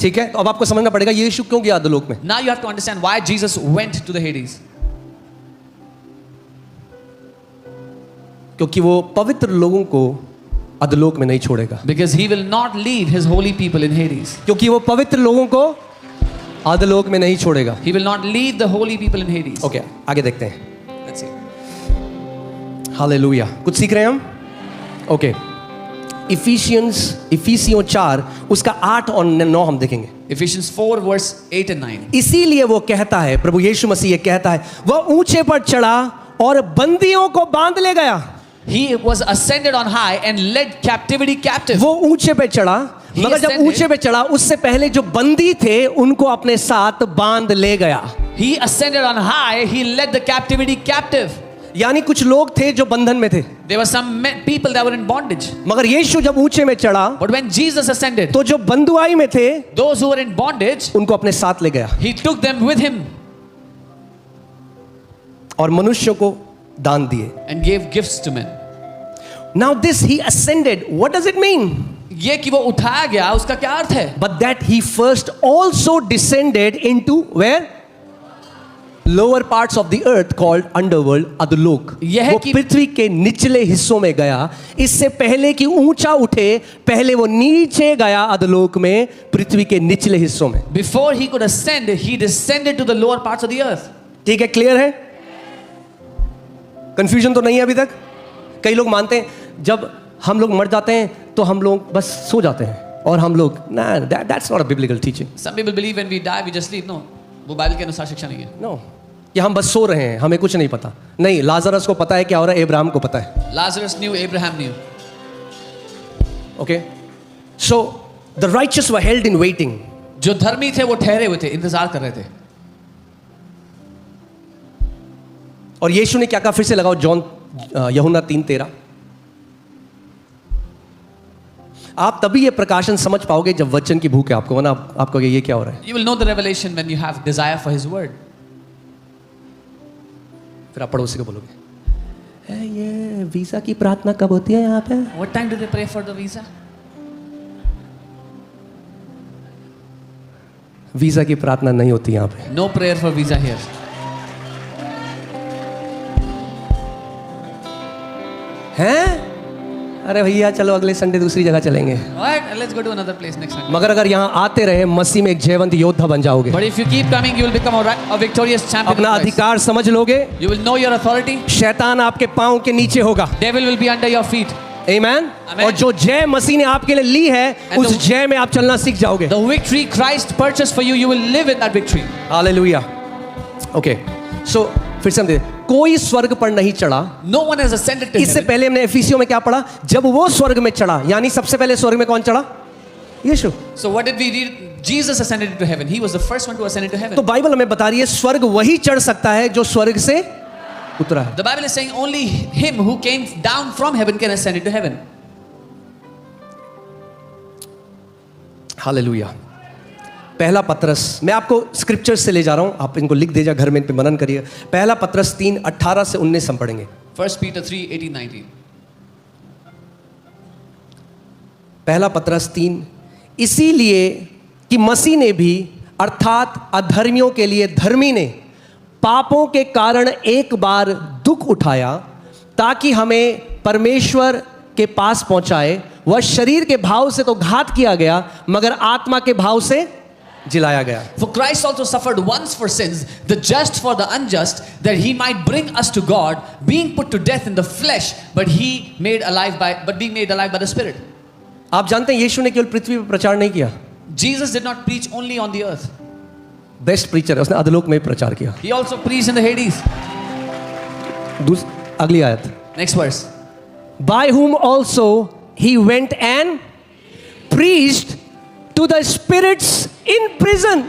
ठीक है, तो अब आपको समझना पड़ेगा यीशु क्यों गया अधोलोक में। Now you have to understand why Jesus went to the Hades. क्योंकि वो पवित्र लोगों को अधोलोक में नहीं छोड़ेगा, Because he will not leave his holy people in Hades. क्योंकि वो पवित्र लोगों को अधोलोक में नहीं छोड़ेगा। He will not leave the holy people in Hades. Okay, आगे देखते हैं। Let's see. हालेलुया, कुछ सीख रहे हैं हम? ओके, इफिसियों 4 उसका 8 और 9 हम देखेंगे। Ephesians 4 verse 8 and 9. इसीलिए वो कहता है, प्रभु यीशु मसीह ये कहता है, वह ऊंचे पर चढ़ा और बंदियों को बांध ले गया। He was ascended on high and led captivity captive. वो ऊंचे पे चढ़ा, He मगर जब ascended. ऊंचे पे चढ़ा उससे पहले जो बंदी थे उनको अपने साथ बांध ले गया। He ascended on high, he led the captivity captive. यानी कुछ लोग थे जो बंधन में थे, There were some people that were in bondage. मगर यीशु जब ऊंचे में चढ़ा But when Jesus ascended, तो जो बंधुआई में थे those who were in bondage, उनको अपने साथ ले गया he took them with him और मनुष्यों को दान दिए। and gave gifts to men. Now this he ascended, what does it mean? ये कि वो उठाया गया, उसका क्या अर्थ है? But that he first also descended into where? Lower parts of the earth called underworld, अधोलोक। यह वो कि- पृथ्वी के निचले हिस्सों में गया। इससे पहले कि ऊंचा उठे, पहले वो नीचे गया अधोलोक में, पृथ्वी के निचले हिस्सों में। Before he could ascend, he descended to the lower parts of the earth. ठीक है, क्लियर है? कंफ्यूजन तो नहीं है अभी तक? कई लोग मानते हैं जब हम लोग मर जाते हैं तो हम लोग बस सो जाते हैं, और हम लोग ना, that's not a biblical teaching. Some people believe when we die, we just sleep. No, वो बाइबल के अनुसार शिक्षा नहीं है। नो, कि हम बस सो रहे हैं, हमें कुछ नहीं पता। नहीं, लाजरस को पता है क्या हो रहा है, अब्राहम को पता है। Lazarus knew, Abraham knew. Okay, so the righteous were held in waiting. जो धर्मी थे वो ठहरे हुए थे, इंतजार कर रहे थे। और यीशु ने क्या कहा, फिर से लगाओ जॉन यूहन्ना 3:13। आप तभी ये प्रकाशन समझ पाओगे जब वचन की भूख है आपको, वरना आप कहोगे ये क्या हो रहा है। You will know the revelation when you have desire for His word. फिर आप पड़ोसी को बोलोगे, ये वीजा की प्रार्थना कब होती है यहाँ पे? What time do they pray for the visa? Visa की प्रार्थना नहीं होती यहाँ पे। No prayer for visa here. हैं? अरे भैया चलो अगले संडे दूसरी जगह चलेंगे। Alright, let's go to another place next Sunday. मगर अगर यहाँ आते रहे, मसीह में एक जयवंत योद्धा बन जाओगे। But if you keep coming, you will become a victorious champion. अपना in Christ. अधिकार समझ लोगे। You will know your authority. शैतान आपके पांव के नीचे होगा। Devil will be under your feet. आमीन। Amen. और जो जय मसीह ने आपके लिए ली है, And उस the- जय में आप चलना सीख जाओगे। The victory Christ purchased for you, you will live in that victory. Hallelujah. Okay, so फिर से हम देखते हैं, कोई स्वर्ग पर नहीं चढ़ा। No one has ascended to इससे heaven. पहले हमने एफिसियों में क्या पढ़ा, जब वो स्वर्ग में चढ़ा, यानी सबसे पहले स्वर्ग में कौन चढ़ा? यीशु। So what did we read? Jesus ascended into heaven. He was the first one to ascend into heaven. तो बाइबल हमें बता रही है स्वर्ग वही चढ़ सकता है जो स्वर्ग से उतरा है। The Bible is saying only him who came down from heaven can ascend into heaven. Hallelujah. पहला पत्रस, मैं आपको स्क्रिप्चर से ले जा रहा हूं, आप इनको लिख दीजिए, घर में इन पे मनन करिए। पहला पत्रस 3:18 से 19 हम पढ़ेंगे। 1 Peter 3:18-19. पहला पत्रस 3, इसीलिए कि मसीह ने भी, अर्थात अधर्मियों के लिए धर्मी ने, पापों के कारण एक बार दुख उठाया ताकि हमें परमेश्वर के पास पहुंचाए। वह शरीर के भाव से तो घात किया गया, मगर आत्मा के भाव से जिलाया गया। For Christ also suffered once for sins, the just for the unjust, that he might bring us to God, being put to death in the flesh, but being made alive by the Spirit. आप जानते हैं यीशु ने केवल पृथ्वी पर प्रचार नहीं किया, Jesus did not preach only on the earth. Best preacher है, उसने अधोलोक में भी प्रचार किया। He also preached in the Hades. अगली आयत, Next verse. by whom also he went and preached to the spirits in prison,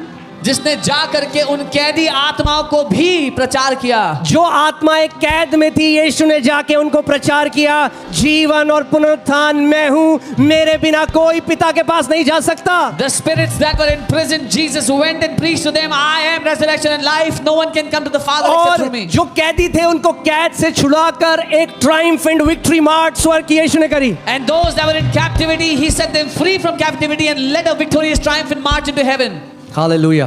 जिसने जा करके उन कैदी आत्माओं को भी प्रचार किया। जो आत्माएं कैद में थी, यीशु ने जाके उनको प्रचार किया, जीवन और पुनरुत्थान मैं हूं, मेरे बिना कोई पिता के पास नहीं जा सकता। The spirits that were in prison, Jesus went and preached to them, I am resurrection and life. No one can come to the Father except through और me. जो कैदी थे उनको कैद से छुड़ाकर एक ट्रायम्फेंट विक्ट्री मार्च स्वर्ग की यीशु ने करी। And those that were in captivity, he set them free from captivity and led a victorious triumphant march into heaven. Hallelujah.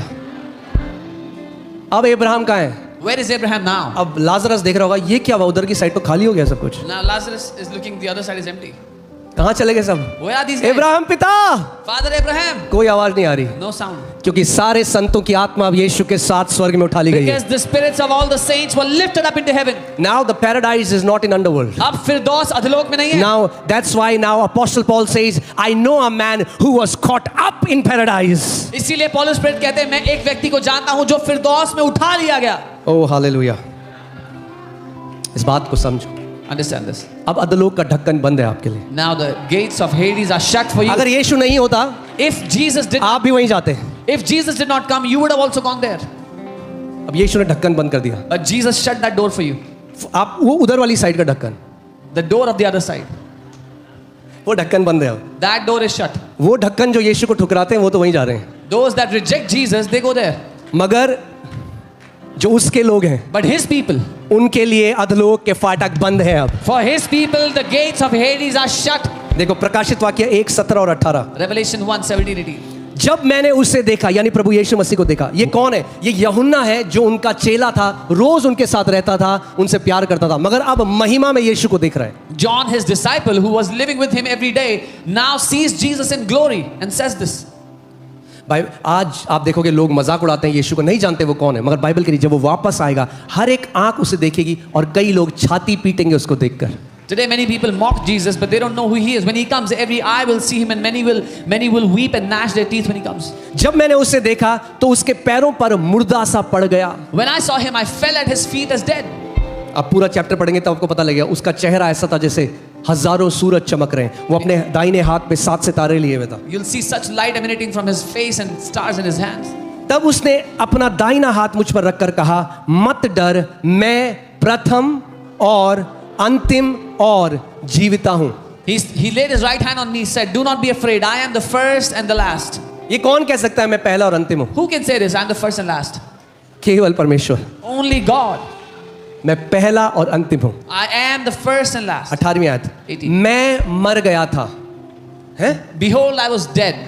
अब अब्राहम कहाँ है? Where is Abraham now? अब लाजरस देख रहा होगा, ये क्या हुआ, उधर की साइड तो खाली हो गया सब कुछ, Now Lazarus is looking, the other side is empty. कहाँ चले गए सब? Where are these guys? Abraham पिता, Father Abraham. कोई आवाज नहीं आ रही, No sound. क्योंकि सारे संतों की आत्मा अब यीशु के साथ स्वर्ग में उठा ली गई है। Because the spirits of all the saints were lifted up into heaven. Now the paradise is not in underworld. अब फिरदौस अधोलोक में नहीं है। Now that's why now Apostle Paul says, I know a man who was caught up in paradise. इसीलिए पौलुस प्रेरित कहते हैं, मैं एक व्यक्ति को जानता हूं जो फिरदौस में उठा लिया गया। Oh hallelujah. इस बात को समझो। Understand this. अब अधोलोक का ढक्कन बंद है आपके लिए। Now the gates of Hades are shut for you. अगर यीशु नहीं होता, If Jesus did आप भी वहीं जाते। if Jesus did not come, you would have also gone there. अब यीशु ने ढक्कन बंद कर दिया। But Jesus shut that door for you. आप वो उधर वाली साइड का ढक्कन, The door of the other side. वो ढक्कन बंद है अब। That door is shut. वो ढक्कन जो यीशु को ठुकराते हैं वो तो वहीं जा रहे हैं, Those that reject Jesus, they go there. मगर जो उसके लोग हैं But his people, उनके लिए अधोलोक के फाटक बंद है अब। for his people, the gates of Hades are shut. देखो प्रकाशित वाक्य 1:17 और 18। Revelation 1:17-18. जब मैंने उसे देखा, यानी प्रभु यीशु मसीह को देखा। ये कौन है? ये यूहन्ना है, जो उनका चेला था, रोज उनके साथ रहता था, उनसे प्यार करता था, मगर अब महिमा में यीशु को देख रहा है। John, his disciple, who was living with him every day, now sees Jesus in glory and says this. भाई आज आप देखोगे लोग मजाक उड़ाते हैं यीशु को, नहीं जानते वो कौन है, मगर बाइबल कह रही जब वो वापस आएगा हर एक आंख उसे देखेगी और कई लोग छाती पीटेंगे उसको देखकर। Today many people mock Jesus, but they don't know who he is. When he comes, every eye will see him, and many will weep and gnash their teeth when he comes. जब मैंने उसे देखा तो उसके पैरों पर मुर्दा सा पड़ गया। When I saw him, I fell at his feet as dead. आप पूरा चैप्टर पढ़ेंगे तो आपको पता लगेगा, उसका चेहरा ऐसा था जैसे हजारों सूरज चमक रहे हैं। वो अपने दाहिने हाथ में 7 सितारे लिए हुए था। You'll see such light emanating from his face and stars in his hands. तब उसने अपना दाहिना हाथ मुझ पर रखकर कहा, मत डर, मैं प्रथम और अंतिम और जीविता हूं। He laid his right hand on me, said, "Do not be afraid. I am the first and the last." ये कौन कह सकता है मैं पहला और अंतिम हूं? Who can say this? I am the first and last. केवल परमेश्वर। Only God. मैं पहला और अंतिम हूं। I am the first and last. 18वीं आयत, 18. मैं मर गया था, हैं? Behold, I was dead.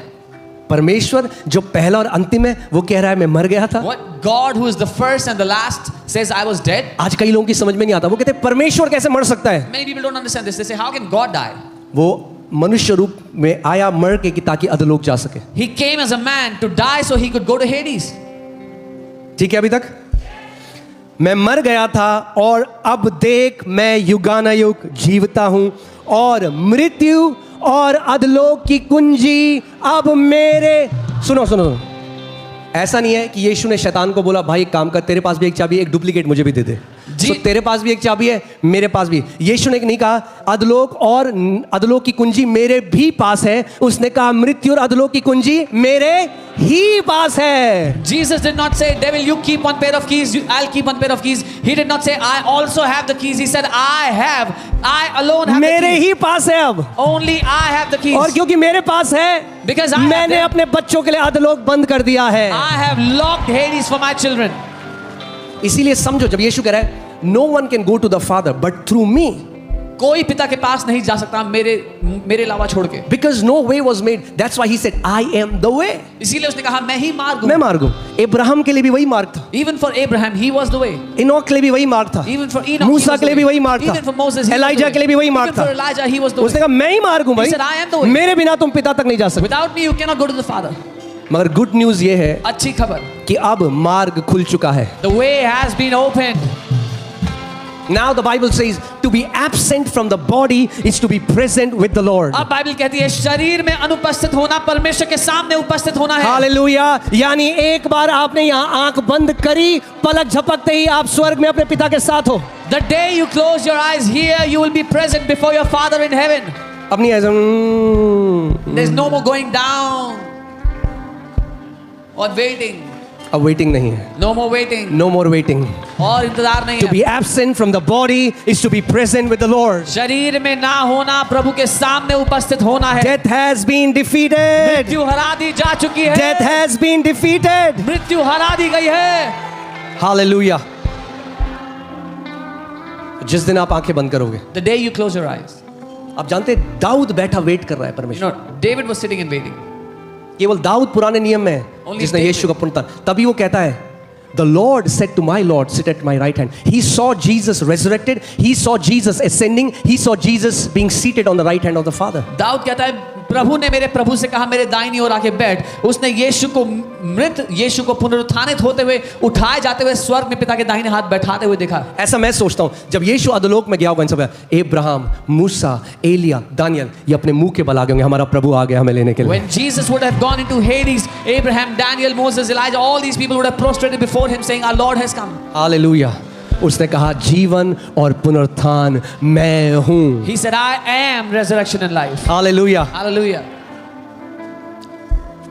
परमेश्वर जो पहला और अंतिम है वो कह रहा है मैं मर गया था। What God, who is the first and the last, says, "I was dead." आज कई लोगों की समझ में नहीं आता, वो कहते हैं परमेश्वर कैसे मर सकता है? Many people don't understand this. They say, "How can God die?" वो मनुष्य रूप में आया मर के कि ताकि अधोलोक जा सके। He came as a man to die so he could go to Hades. ठीक है अभी तक? मैं मर गया था और अब देख मैं युगानुयुग जीवता हूं और मृत्यु और अधोलोक की कुंजी अब मेरे। सुनो सुनो सुनो, ऐसा नहीं है कि यीशु ने शैतान को बोला, भाई एक काम कर, तेरे पास भी एक चाबी, एक डुप्लीकेट मुझे भी दे दे। तो तेरे पास भी एक चाबी है, मेरे पास भी। यीशु ने नहीं कहा अधोलोक और अधोलोक की कुंजी मेरे भी पास है, उसने कहा मृत्यु और अधोलोक की कुंजी मेरे ही पास है। Jesus did not say, "Devil, you keep one pair of keys, I'll keep one pair of keys." He did not say, "I also have the keys." He said, I alone have the मेरे keys. ही पास है अब। Only I have the keys. और क्योंकि मेरे पास है, Because I have मैंने them. अपने बच्चों के लिए अधोलोक बंद कर दिया है। I have locked Hades for my children. इसीलिए समझो, जब यीशु कह रहा है no one can go to the father but through me, कोई पिता के पास नहीं जा सकता मेरे अलावा छोड़ के। Because no way was made, that's why he said I am the way. इसीलिए उसने कहा मैं ही मार्ग हूं। मैं मार्ग हूं। इब्राहिम के लिए भी वही मार्ग था। Even for Abraham, he was the way. Enoch के लिए भी वही मार्ग था। Even for Enoch, Musa he was के लिए the भी way. वही मार्ग था। Even for Moses, he was Elijah the way. के लिए भी वही मार्ग Even for था। Elijah, he was the उसने way. कहा मैं ही मार्ग हूं भाई, He said, I am the way. मेरे बिना तुम पिता तक नहीं जा सकते। Without me, you cannot go to the Father. मगर गुड न्यूज ये है अच्छी खबर, कि अब मार्ग खुल चुका है। the way has been opened. Now the Bible says to be absent from the body is to be present with the Lord. अब बाइबल कहती है शरीर में अनुपस्थित होना परमेश्वर के सामने उपस्थित होना है। हालेलुया। यानी एक बार आपने यहाँ आंख बंद करी, पलक झपकते ही आप स्वर्ग में अपने पिता के साथ हो। The day you close your eyes here, you will be present before your Father in heaven. अपनी ऐसा There's no more going down or waiting. अब वेटिंग नहीं है। No more waiting. No more waiting. और इंतजार नहीं टू है। Be absent from the body is to be present with the Lord. शरीर में ना होना, प्रभु के सामने उपस्थित होना है। Death has been defeated. मृत्यु हरा दी जा चुकी है। Death has been defeated. मृत्यु हरा दी गई है। हालेलुया। जिस दिन आप आंखें बंद करोगे, The day you close your eyes. आप जानते हैं दाऊद बैठा वेट कर रहा है परमेश्वर। David was sitting and waiting. केवल दाऊद पुराने नियम में है Only जिसने David. यीशु का पुनरुत्थान, तभी वो कहता है The Lord said to my Lord, sit at my right hand. He saw Jesus resurrected. He saw Jesus ascending. He saw Jesus being seated on the right hand of the Father. Dawood कहता है प्रभु ने मेरे प्रभु से कहा मेरे दाहिनी ओर आके बैठ। उसने यीशु को पुनरुत्थानित होते हुए, उठाए जाते हुए स्वर्ग में पिता के दाहिने हाथ बैठाते हुए देखा। ऐसा मैं सोचता हूं, जब यीशु अधोलोक में गया होगा, इन सब इब्राहिम, मूसा, एलिया, दानियल, ये अपने मुंह के बल आ गए होंगे, हमारा प्रभु आ गया हमें लेने के लिए। When Jesus would have gone into Hades, Abraham, Daniel, Moses, Elijah, all these people would have prostrated before him saying, our Lord has come. Hallelujah. उसने कहा जीवन और पुनरुत्थान मैं हूं। He said, I am resurrection and life. Hallelujah. Hallelujah.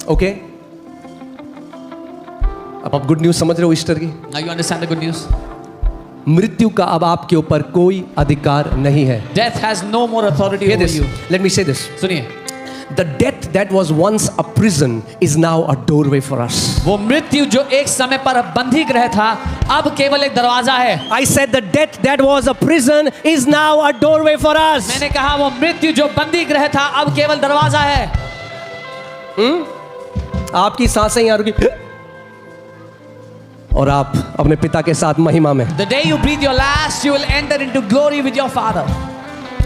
Okay, अब आप good news समझ रहे हो ईस्टर की। Now you understand the good news. मृत्यु का अब आपके ऊपर कोई अधिकार नहीं है। Death has no more authority Hear over this. you. Let me say this. सुनिए, The death that was once a prison is now a doorway for us. वो मृत्यु जो एक समय पर बंदी गृह था, अब केवल एक दरवाजा है। I said the death that was a prison is now a doorway for us. मैंने कहा वो मृत्यु जो बंदी गृह था, अब केवल दरवाजा है। आपकी सांसें यहाँ रुकी और आप अपने पिता के साथ महिमा में। The day you breathe your last, you will enter into glory with your Father.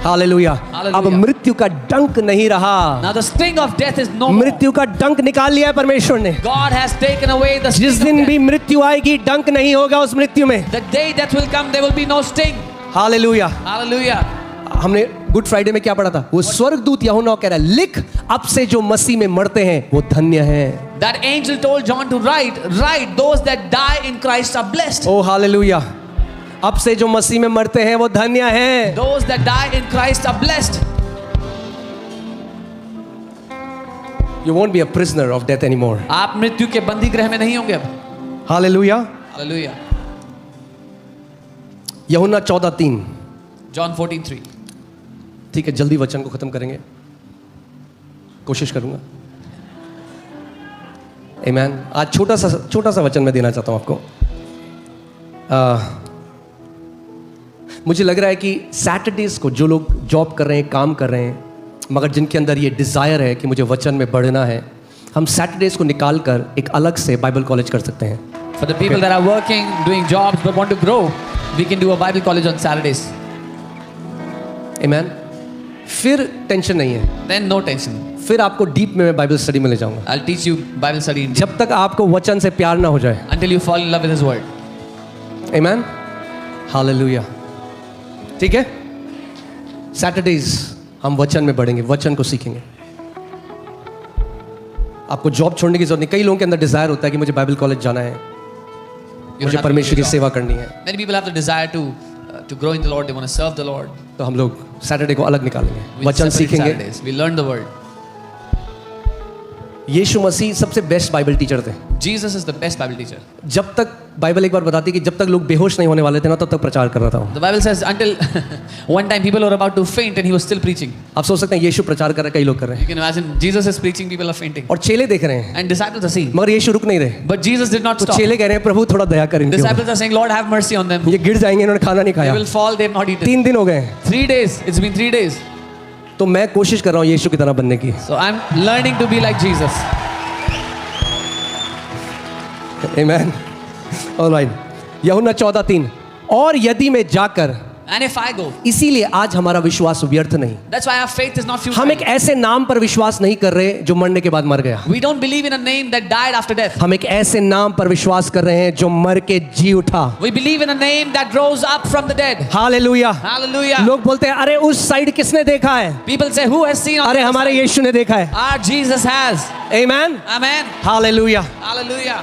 Hallelujah. Hallelujah. अब मृत्यु का डंक नहीं रहा। Now the sting of death is no more. मृत्यु का डंक निकाल लिया है परमेश्वर ने। God has taken away the sting जिस of दिन death. भी मृत्यु आएगी डंक नहीं होगा उस मृत्यु में। The day death will come, there will be no sting. Hallelujah. Hallelujah. हमने गुड फ्राइडे में क्या पढ़ा था? वो स्वर्गदूत यूहन्ना कह रहा है, लिख अब से जो मसीह में मरते हैं वो धन्य हैं। That angel told John to write, those that die in Christ are blessed. Oh hallelujah. अब से जो मसीह में मरते हैं वो धन्य हैं। Those that die in Christ are blessed. You won't be a prisoner of death anymore. आप मृत्यु के बंदी गृह में नहीं होंगे अब। हालेलुया। Hallelujah. यूहन्ना 14:3। John 14:3. ठीक है, जल्दी वचन को खत्म करेंगे, कोशिश करूंगा। आमीन। आज छोटा सा वचन मैं देना चाहता हूं आपको। मुझे लग रहा है कि सैटरडेज को जो लोग जॉब कर रहे हैं, काम कर रहे हैं, मगर जिनके अंदर ये डिज़ायर है कि मुझे वचन में बढ़ना है, हम सैटरडेज को निकाल कर एक अलग से बाइबल कॉलेज कर सकते हैं। For the people that are working, doing jobs but want to grow, we can do a Bible college on Saturdays. आमीन। फिर टेंशन नहीं है, Then no tension. फिर आपको डीप में मैं बाइबल स्टडी में ले जाऊंगा, I'll teach you Bible study in जब तक आपको वचन से प्यार ना हो जाए। until you fall in love with His Word. आमीन। हालेलुया। ठीक है, सैटरडेज हम वचन में बढ़ेंगे, वचन को सीखेंगे। आपको जॉब छोड़ने की जरूरत नहीं। कई लोगों के अंदर डिजायर होता है कि मुझे बाइबल कॉलेज जाना है, You मुझे don't have to परमेश्वर do की a सेवा job. करनी है, Many people have the desire to grow in the Lord. They want to serve the Lord. तो हम लोग सैटरडे को अलग निकालेंगे, We वचन separate सीखेंगे। Saturdays. We learn the Word. यीशु मसीह सबसे बेस्ट बाइबल टीचर थे। Jesus is the best Bible teacher. जब तक बाइबल एक बार बताती है कि जब तक लोग बेहोश नहीं होने वाले थे ना, तब तक प्रचार कर रहा था। The Bible says until one time people were about to faint and He was still preaching. आप सोच सकते हैं यीशु प्रचार कर रहे हैं, कई लोग कर रहे हैं You can imagine Jesus is preaching, people are fainting. और चेले देख रहे हैं, And disciples are seeing. मगर यीशु रुक नहीं रहे। But Jesus did not तो stop. चेले कह रहे हैं, प्रभु थोड़ा दया कर इनके ऊपर। Disciples are saying, Lord, have mercy on them. ये गिर जाएंगे, इन्होंने खाना नहीं They खाया, will fall, they have not eaten. 3 दिन हो गए हैं। 3 days. It's been 3 days. तो मैं कोशिश कर रहा हूँ यीशु की तरह बनने की। So I'm learning to be like Jesus. आमीन। ऑलराइट। यूहन्ना 14:3। और यदि मैं जाकर, And if I go, इसीलिए आज हमारा विश्वास व्यर्थ नहीं। that's why our faith is not हम futile. एक ऐसे नाम पर विश्वास नहीं कर रहे जो मरने के बाद मर गया। We don't believe in a name that died after death. हम एक ऐसे नाम पर विश्वास कर रहे हैं जो मर के जी उठा। We believe in a name that rose up from the dead. Hallelujah. Hallelujah. लोग बोलते हैं, अरे उस साइड किसने देखा है? People say, who has seen on अरे the हमारे side? यीशु ने देखा है। Our Jesus has. आमीन। Amen. हालेलुया। Hallelujah.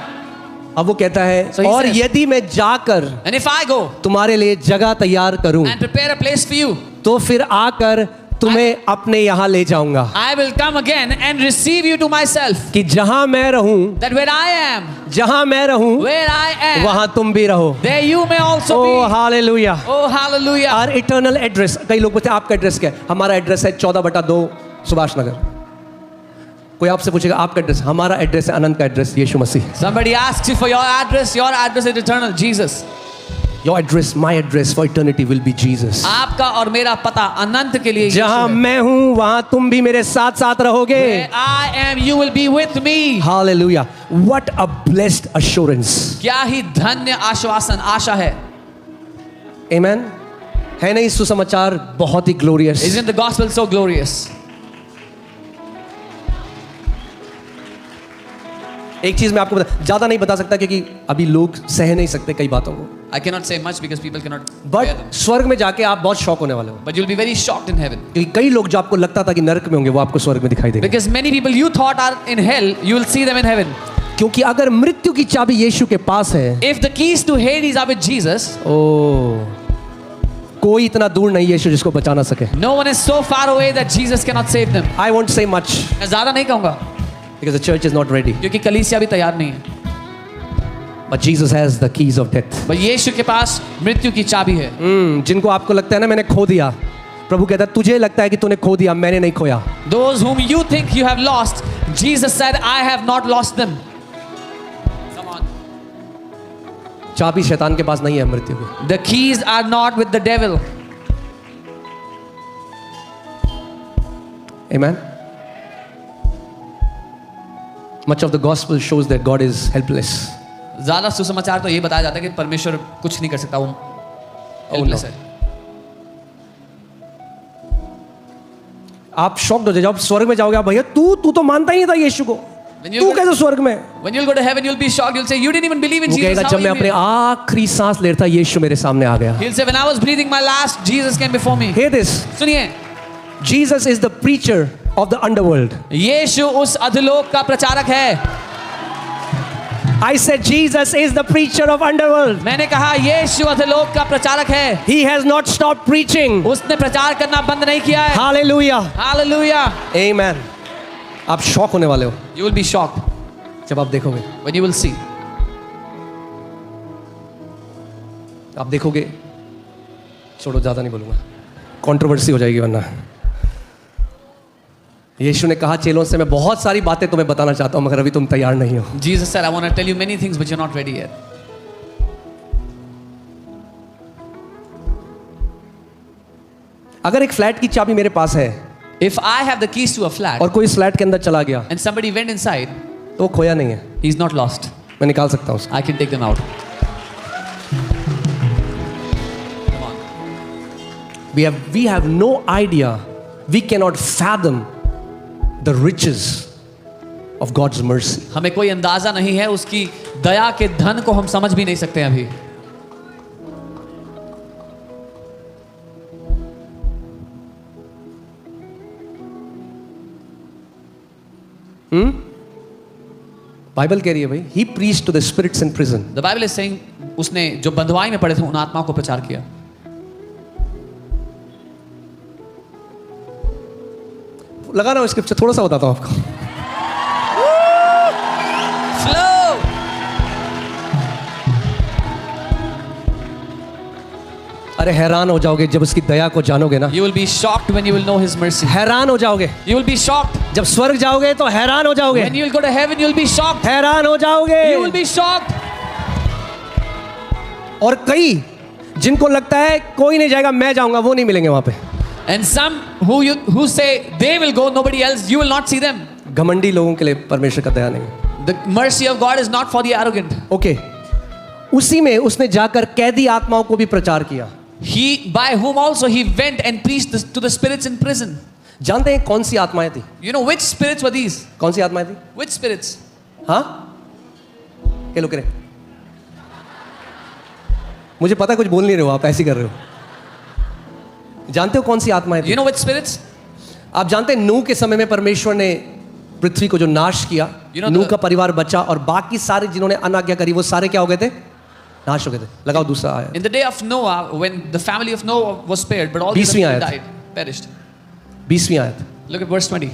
अब वो कहता है, So he और says- यदि मैं जाकर And if I go तुम्हारे लिए जगह तैयार करूं, and prepare a place for you, तो फिर आकर तुम्हें अपने यहाँ ले जाऊंगा, I will come again and receive you to myself. कि जहां मैं रहूं, That where I am, जहां मैं रहूं, where I am, वहां तुम भी रहो। there you may also oh be. Hallelujah. Oh, hallelujah. Our eternal address. कई लोग पूछते हैं आपका एड्रेस क्या है? हमारा एड्रेस है 14/2 सुभाष नगर। कोई आपसे पूछेगा आपका एड्रेस, हमारा एड्रेस है अनंत का address, Yeshu Masih. Somebody asks you for your address is eternal, Jesus. Your address, my address for eternity will be Jesus. आपका और मेरा पता अनंत के लिए यीशु जहां है. मैं हूं वहां तुम भी मेरे साथ साथ रहोगे। Where I am, you will be with me. Hallelujah. What a blessed assurance. क्या ही धन्य आश्वासन, आशा है. आमेन। है नहीं सुसमाचार बहुत ही glorious. Isn't the gospel so glorious? एक चीज मैं आपको ज्यादा नहीं बता सकता क्योंकि अभी लोग सह नहीं सकते कई बातों को, I cannot say much because people cannot bear them. But स्वर्ग में जाके आप बहुत शॉक होने वाले हो, But you'll be very shocked in heaven. क्योंकि कई लोग जो आपको लगता था कि नरक में होंगे वो आपको स्वर्ग में दिखाई देंगे। Because many people you thought are in hell, you will see them in heaven. क्योंकि अगर मृत्यु की चाबी यीशु के पास है, If the keys to Hades are with Jesus, ओ कोई इतना दूर नहीं यीशु जिसको बचा ना सके। no one is so far away that Jesus cannot save them. I won't say much मैं ज्यादा नहीं कहूंगा because the church is not ready, क्योंकि कलीसिया भी तैयार नहीं है. But Jesus has the keys of death. पर यीशु के पास मृत्यु की चाबी है. जिनको आपको लगता है ना मैंने खो दिया, प्रभु कहता है तुझे लगता है कि तूने खो दिया, मैंने नहीं खोया। Those whom you think you have lost, Jesus said, I have not lost them. Come on. चाबी शैतान के पास नहीं है मृत्यु की। The keys are not with the devil. Amen. Much of the gospel shows that God is helpless. ज्यादा सुसमाचार तो ये बताया जाता है कि परमेश्वर कुछ नहीं कर सकता, वो helpless है। आप शॉक्ड हो जाओगे जब स्वर्ग में जाओगे, आप भैया तू तो मानता ही नहीं था यीशु को, तू कैसे स्वर्ग में? When you'll go to heaven, you'll be shocked. You'll say, you didn't even believe in वो Jesus. कहेगा How जब are मैं you अपने here?" आखिरी सांस ले रहा था यीशु मेरे सामने आ गया. He'll say, when I was breathing my last, Jesus came before me. Hear this. सुनिए, Jesus is the preacher of the underworld. यीशु उस अधोलोक का प्रचारक है। I said Jesus is the preacher of underworld. मैंने कहा यीशु अधोलोक का प्रचारक है। He has not stopped preaching. उसने प्रचार करना बंद नहीं किया है। Hallelujah. Hallelujah. Amen. आप शॉक होने वाले हो You will be shocked जब आप देखोगे. when you will see. आप देखोगे, छोड़ो ज्यादा नहीं बोलूंगा, कंट्रोवर्सी हो जाएगी वरना. यीशु ने कहा चेलों से मैं बहुत सारी बातें तुम्हें बताना चाहता हूं मगर अभी तुम तैयार नहीं हो. Jesus said, I want to tell you many things, but you're not ready yet. अगर एक फ्लैट की चाबी मेरे पास है If I have the keys to a flat और कोई इस फ्लैट के अंदर चला गया and somebody went inside, तो वो खोया नहीं है, he's not lost. मैं निकाल सकता हूं उसको. I can take them out. Come on. We have no idea, we cannot fathom the riches of God's mercy. हमें कोई अंदाजा नहीं है उसकी दया के धन को, हम समझ भी नहीं सकते अभी. बाइबल कह रही है भाई, he preached to the spirits in prison. The Bible is saying, उसने जो बंधुआई में पड़े थे उन आत्माओं को प्रचार किया. लगा ना स्क्रिप्चर, थोड़ा सा बताता हूं आपको. Flow. अरे हैरान हो जाओगे जब उसकी दया को जानोगे ना. You will be shocked when you will know His mercy. हैरान हो जाओगे You will be shocked जब स्वर्ग जाओगे तो हैरान हो जाओगे. when you will go to heaven. You will be shocked. हैरान हो जाओगे. You will be shocked. और कई जिनको लगता है कोई नहीं जाएगा मैं जाऊंगा, वो नहीं मिलेंगे वहां पे. And some who say they will go, nobody else, you will not see them. घमंडी लोगों के लिए परमेश्वर का दया नहीं. The mercy of God is not for the arrogant. Okay. उसी में उसने जाकर कैदी आत्माओं को भी प्रचार किया. He, by whom also he went and preached to the spirits in prison. जानते हैं कौन सी आत्माएं थी? You know which spirits were these? कौन सी आत्माएं थी? Which spirits? हाँ, क्या लोग करें? मुझे पता है कुछ बोल नहीं रहे हो, आप ऐसे कर रहे हो. जानते हो कौन सी आत्माएं थी? You know which spirits? आप जानते हैं नूह के समय में परमेश्वर ने पृथ्वी को जो नाश किया, You know नूह the- का परिवार बचा और बाकी सारे जिन्होंने अनाज्ञा करी वो सारे क्या हो गए थे? नाश हो गए थे. लगाओ दूसरा आया. In the day of Noah, when the family of Noah was spared, but all the 20वीं others आयत. died, perished. 20वीं आयत. Look at verse 20.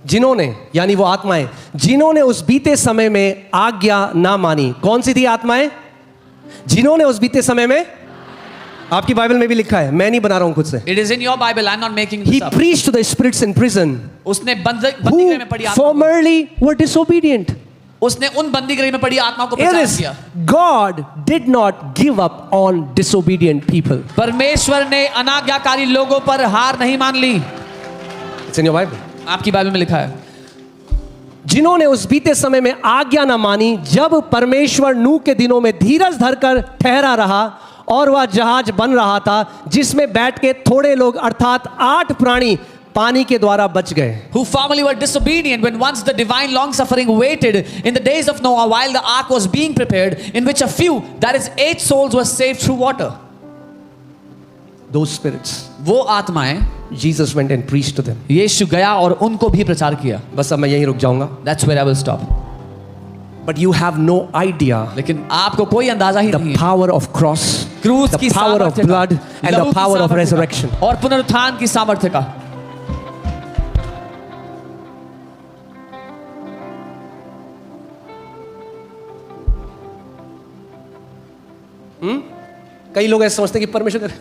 जिन्होंने यानी वो आत्माएं जिन्होंने उस बीते समय में आज्ञा ना मानी. कौन सी थी आत्माएं? जिन्होंने उस बीते समय में, आपकी बाइबल में भी लिखा है, मैं नहीं बना रहा हूं खुद से. It is in your Bible. I'm not making He this up. preached to the spirits in prison उसने बंदी who गृह में पड़ी आत्मा को, formerly were disobedient. उसने उन बंदी गृह में पड़ी आत्मा को Hear प्रचार this. किया. God did not give up on disobedient people. परमेश्वर ने अनाज्ञाकारी लोगों पर हार नहीं मान ली. It's in your Bible. आपकी बाइबल में लिखा है. जिन्होंने उस बीते समय में आज्ञा न मानी, जब परमेश्वर नूह के दिनों में धीरज धरकर ठहरा रहा और वह जहाज बन रहा था जिसमें बैठ के थोड़े लोग अर्थात 8 प्राणी पानी के द्वारा बच गए. Who formerly were disobedient when once the divine long suffering waited in the days of Noah while the ark was being prepared, in which a few, that is 8 souls, were saved through water. Those spirits, वो आत्माएं, Jesus went and preached to them. यीशु गया और उनको भी प्रचार किया. बस अब मैं यहीं रुक जाऊंगा. That's where I will stop. But you have no idea लेकिन आपको कोई अंदाजा ही the नहीं है power of cross, क्रूस the की power of सामर्थ्य का, blood and लहू the की power of सामर्थ्य का, resurrection. और पुनरुत्थान की सामर्थ्य का. कई लोग ऐसे समझते हैं कि परमेश्वर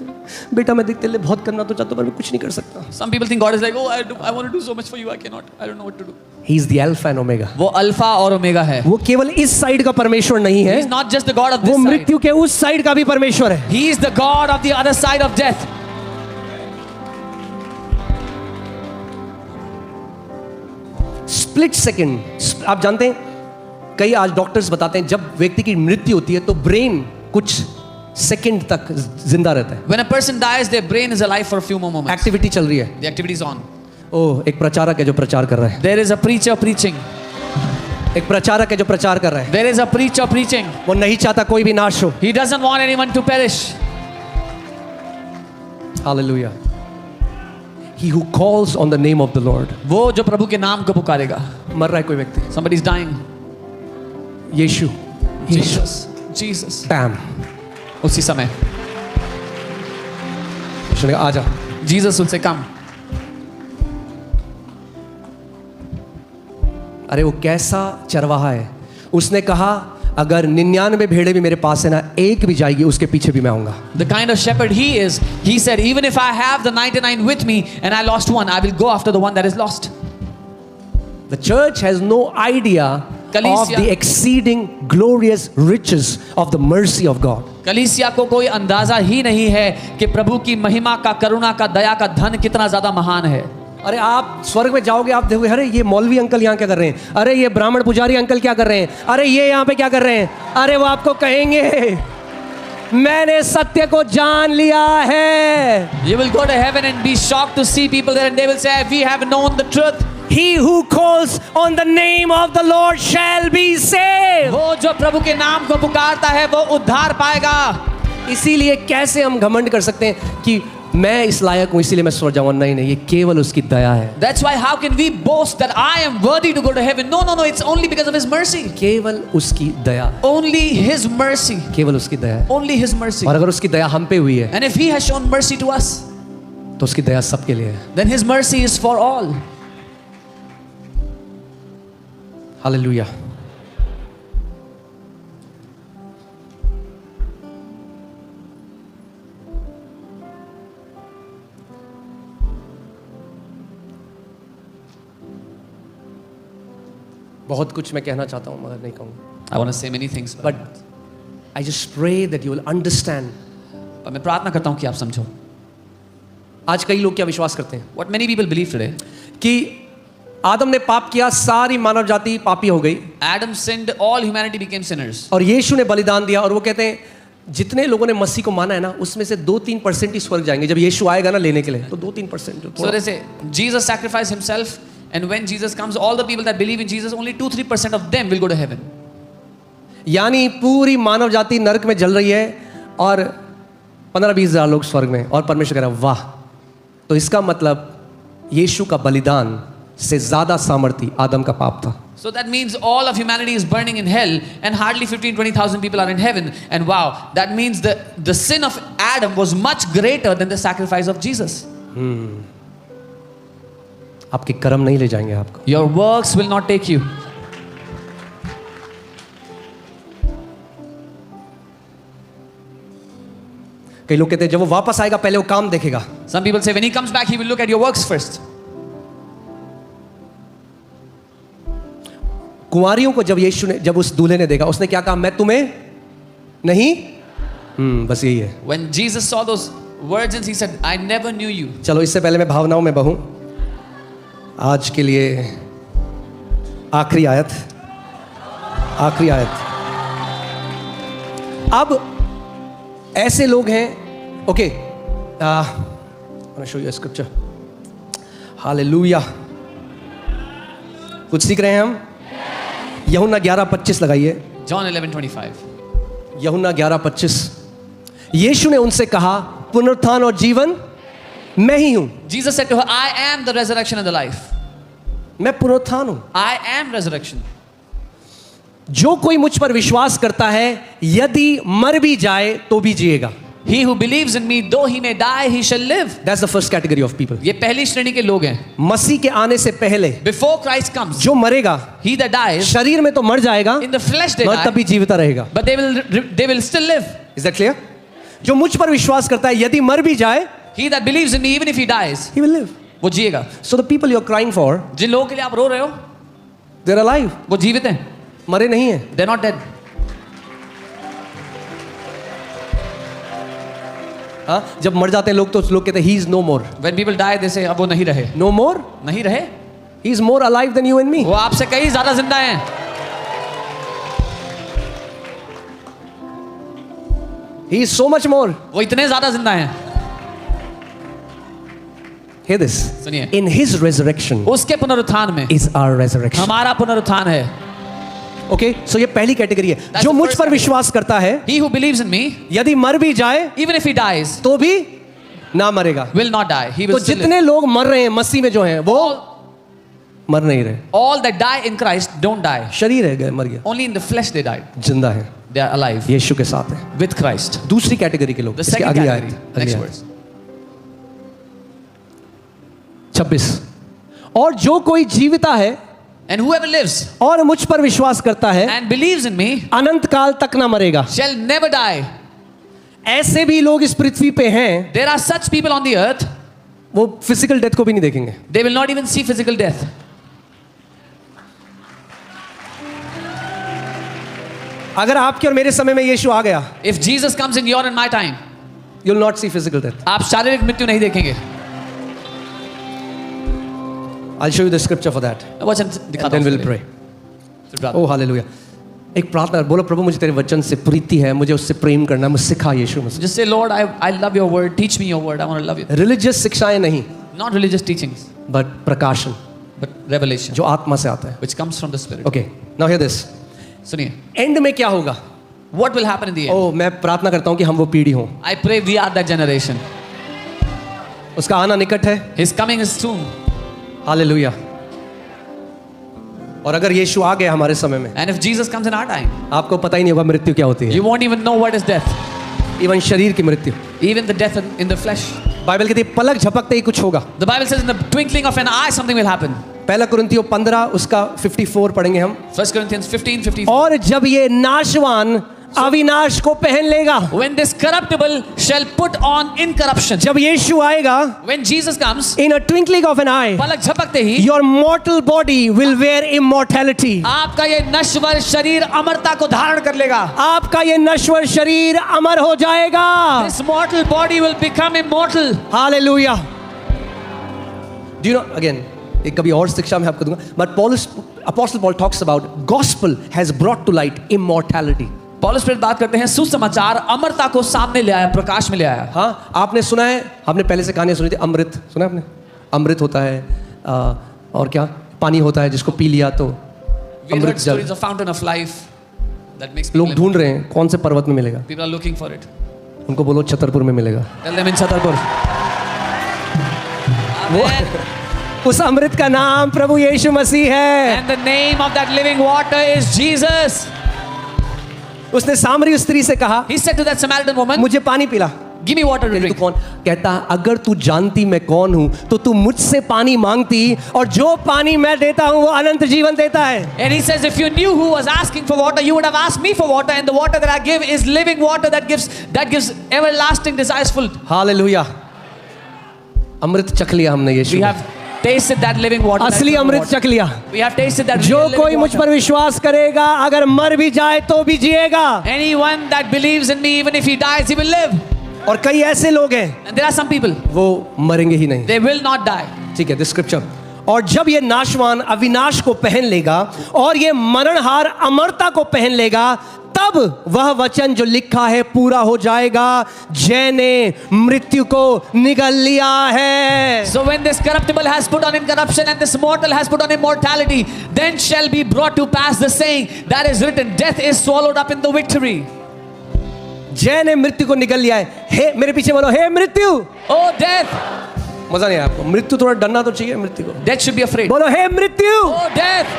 बेटा मैं तेरे लिए बहुत करना तो चाहता हूं पर मैं कुछ नहीं कर सकता. Some people think God is like, oh, I want to do so much for you, I cannot, I don't know what to do. He is the alpha and omega. वो अल्फा और ओमेगा है. वो केवल इस side का परमेश्वर नहीं He है, is not just the God of वो this side. मृत्यु के उस साइड का भी परमेश्वर है. He is the God of the other side of death. Split second, आप जानते हैं कई आज डॉक्टर्स बताते हैं जब व्यक्ति की मृत्यु होती है तो ब्रेन कुछ सेकंड तक जिंदा रहता है. When a person dies, their brain is alive for a few more moments. Activity चल रही है. The activity is on. ओह, एक प्रचारक है जो प्रचार कर रहा है. There is a preacher preaching. एक प्रचारक है जो प्रचार कर रहा है. There is a preacher preaching. वो नहीं चाहता कोई भी नाश हो. He doesn't want anyone to perish. Hallelujah. He who calls on the name of the Lord. वो जो प्रभु के नाम को पुकारेगा. मर रहा है कोई व्यक्ति. Somebody is dying. Yeshu. Jesus. Bam. उसी समय यीशु ने कहा आजा. Jesus will say come. अरे वो कैसा चरवाहा है. उसने कहा अगर 99 भेड़े भी मेरे पास है ना, एक भी जाएगी उसके पीछे भी मैं आऊंगा. The kind of shepherd he is, he said, even if I have the 99 with me and I lost one, I will go after the one that is lost. The church has no idea of the exceeding glorious riches of the mercy of God. कलीसिया को कोई अंदाजा ही नहीं है कि प्रभु की महिमा का, करुणा का, दया का धन कितना ज्यादा महान है. अरे आप स्वर्ग में जाओगे, आप देखोगे अरे ये मौलवी अंकल यहाँ क्या कर रहे हैं, अरे ये ब्राह्मण पुजारी अंकल क्या कर रहे हैं, अरे ये यहाँ पे क्या कर रहे हैं. अरे वो आपको कहेंगे मैंने सत्य को जान लिया है. You will go to heaven and be shocked to see people there and they will say, we have known the truth. He who calls on the name of the Lord shall be saved. वो जो प्रभु के नाम को पुकारता है वो उद्धार पाएगा. इसीलिए कैसे हम घमंड कर सकते हैं कि मैं इस लायक हूं इसीलिए मैं स्वर्ग जाऊंगा. नहीं नहीं, ये केवल उसकी दया है. That's why how can we boast that I am worthy to go to heaven? No, it's only because of his mercy. केवल उसकी दया. Only his mercy. केवल उसकी दया है. Only his mercy. और अगर उसकी दया हम पे हुई है, And if he has shown mercy to us, तो उसकी दया सबके लिए है. then his mercy is for all. Hallelujah. बहुत कुछ मैं कहना चाहता हूं मगर नहीं कहूंगा. I want to say many things, But I just pray that you will understand. पर मैं प्रार्थना करता हूं कि आप समझो. आज कई लोग क्या विश्वास करते हैं What many people believe today? कि आदम ने पाप किया, सारी मानव जाति पापी हो गई, Adam sinned, all humanity became sinners. और यीशु ने बलिदान दिया. और वो कहते हैं जितने लोगों ने मसीह को माना है ना, उसमें से 2-3% ही स्वर्ग जाएंगे. जब यीशु आएगा ना लेने के लिए, तो 2-3% जो So they say Jesus sacrificed himself, and when Jesus comes, all the people that believe in Jesus, only 2-3% of them will go to heaven. यानी पूरी मानव जाति नरक में जल रही है और 15-20 हजार लोग स्वर्ग में. और परमेश्वर कह रहा है वाह. तो इसका मतलब यीशु का बलिदान से ज्यादा सामर्थी आदम का पाप था. So that means all of humanity is burning in hell and hardly 15-20,000 people are in heaven. And wow, that means the sin of Adam was much greater than the sacrifice of Jesus. आपके कर्म नहीं ले जाएंगे आपको. Your works will not take you. कई लोग कहते हैं जब वो वापस आएगा पहले वो काम देखेगा. Some people say when he comes back he will look at your works first. कुंवारियों को जब यीशु ने, जब उस दूल्हे ने देखा, उसने क्या कहा, मैं तुम्हें नहीं. बस यही है. When Jesus saw those virgins he said, I never knew you. चलो इससे पहले मैं भावनाओं में बहूं. आज के लिए आखिरी आयत. अब ऐसे लोग हैं. Okay, show you scripture. Hallelujah. कुछ सीख रहे हैं हम. यूहन्ना 11:25 लगाइए. John 11:25. यूहन्ना 11:25. यीशु ने उनसे कहा पुनरुत्थान और जीवन मैं ही हूं. Jesus said to her, I am the resurrection and the life. मैं पुनरुत्थान हूं. I am resurrection. जो कोई मुझ पर विश्वास करता है यदि मर भी जाए तो भी जिएगा. He who believes in me, though he may die, he shall live. That's the first category of people. ये पहली श्रेणी के लोग हैं. मसीह के आने से पहले Before Christ comes, जो मरेगा, he that dies, शरीर में तो मर जाएगा, in the flesh they मगर die, तभी जीविता रहेगा. but they will still live. Is that clear? जो मुझ पर विश्वास करता है यदि मर भी जाए, He that believes in me, even if he dies, he will live. वो जिएगा. So the people you're crying for, जिन लोगों के लिए आप रो रहे हो, they're alive. वो जीवित हैं. मरे नहीं हैं. They're not dead. हाँ, जब मर जाते हैं लोग तो लोग कहते हैं he is no more. When people die, they say अब वो नहीं रहे. No more? नहीं रहे. He is more alive than you and me. वो आपसे कहीं ज्यादा जिंदा हैं. He is so much more. वो इतने ज्यादा जिंदा हैं. Hear this. सुनिए. In his resurrection उसके पुनरुत्थान में is our resurrection. हमारा पुनरुत्थान है. Okay, so ये पहली कैटेगरी है. That's जो the मुझ first पर category. विश्वास करता है, He who believes in me, यदि मर भी जाए even if he dies, तो भी ना मरेगा. will not die. He तो will still live. जितने लोग मर रहे हैं मसीह में जो हैं वो मर नहीं रहे. All that die in Christ don't die. शरीर है गए, मर गया. Only in the flesh they died. जिंदा है, They are alive यीशु के साथ है. with Christ. दूसरी कैटेगरी के लोग. The इसके second अगली category. आयत, Next अगली verse. आयत. 26. और जो कोई जीविता है And whoever lives और मुझ पर विश्वास करता है and believes in me अनंत काल तक ना मरेगा. shall never die. ऐसे भी लोग इस पृथ्वी पे हैं, There are such people on the earth, वो फिजिकल डेथ को भी नहीं देखेंगे. they will not even see physical death. अगर आपके और मेरे समय में यीशु आ गया, If Jesus comes in your and my time, you will not see physical death. आप शारीरिक मृत्यु नहीं देखेंगे. I show you the scripture for that वचन एंड दिखाता देन हूं विल उसके प्रे. लिए. Oh hallelujah. एक प्रार्थना बोलो, प्रभु मुझे तेरे वचन से प्रीति है, मुझे उससे प्रेम करना है, मुझे सिखा यीशु मसीह. Just say, Lord, I love your word. Teach me your word. I want to love you. Religious शिक्षाएं नहीं, Not religious teachings, बट प्रकाशन but revelation, जो आत्मा से आता है. which comes from the Spirit. Okay, now here this. सुनिए. And में क्या होगा? What will happen in the end? ओह मैं प्रार्थना करता हूं कि हम वो पीढ़ी हों. I pray we are that generation. उसका आना निकट है. His coming is soon. Hallelujah. और अगर यीशु आ गया हमारे समय में, And if Jesus comes in our time, आपको पता ही नहीं होगा मृत्यु क्या होती है. you won't even know what is death. Even शरीर की मृत्यु. Even the death in the flesh. Bible कहती है पलक झपकते ही कुछ होगा. The Bible says in the twinkling of an eye something will happen. पहला कुरिन्थियों 15 उसका 54 पढ़ेंगे हम. 1 Corinthians 15:54. और जब ये नाशवान अविनाश को पहन लेगा, When this corruptible shall put on incorruption. जब यीशु आएगा, When Jesus comes, in a twinkling of an eye, पलक झपकते ही your mortal body will wear immortality. आपका ये नश्वर शरीर अमरता को धारण कर लेगा. आपका ये नश्वर शरीर अमर हो जाएगा. This mortal body will become immortal. Hallelujah. Do you know again? एक कभी और शिक्षा में आपको दूंगा. But Apostle Paul talks about gospel has brought to light immortality. पौलुस प्रेरित बात करते हैं सुसमाचार अमरता को सामने ले आया, प्रकाश में ले आया. हाँ, आपने सुना है, आपने पहले से कहानियां सुनी थी. अमृत सुना आपने? अमृत होता है और क्या पानी होता है जिसको पी लिया तो We heard अमृत जल. stories of fountain of life that makes लोग people ढूंढ रहे हैं कौन से पर्वत में मिलेगा. people are looking for it. उनको बोलो छतरपुर में मिलेगा. Tell them in Chhatarpur. Amen. उस अमृत का नाम प्रभु यीशु मसीह है. And the name of that living water is Jesus. उसने सामरी स्त्री से कहा, He said to that Samaritan woman, मुझे पानी पिला. give me water to तू drink. कौन? कहता अगर तू जानती मैं कौन हूं तो तू मुझसे पानी मांगती और जो पानी मैं देता हूं वो अनंत जीवन देता है. And he says, if you knew who was asking for water, you would have asked me for water, and the water that I give is living water that gives everlasting desires full. Hallelujah. अमृत चख लिया हमने यीशु. We have tasted that living water. that असली living अमृत water. चख लिया. We have tasted that जो real living कोई मुझ water. पर विश्वास करेगा अगर मर भी जाए तो भी जिएगा. Anyone that believes in me, even if he dies, he will live. और कई ऐसे लोग हैं And there are some people, वो मरेंगे ही नहीं. they will not die. ठीक है, दिस स्क्रिप्चर. और जब ये नाशवान अविनाश को पहन लेगा और ये मरणहार अमरता को पहन लेगा, तब वह वचन जो लिखा है पूरा हो जाएगा, जय ने मृत्यु को निगल लिया है. So when this corruptible has put on incorruption and this mortal has put on immortality, then shall be brought to pass the saying that is written, death is swallowed up in the victory. जय ने मृत्यु को निगल लिया है. हे मेरे पीछे बोलो, हे मृत्यु. Oh death, मजा नहीं आया आपको? मृत्यु थोड़ा डरना तो चाहिए मृत्यु को. death should be afraid. बोलो, हे मृत्यु, Oh death,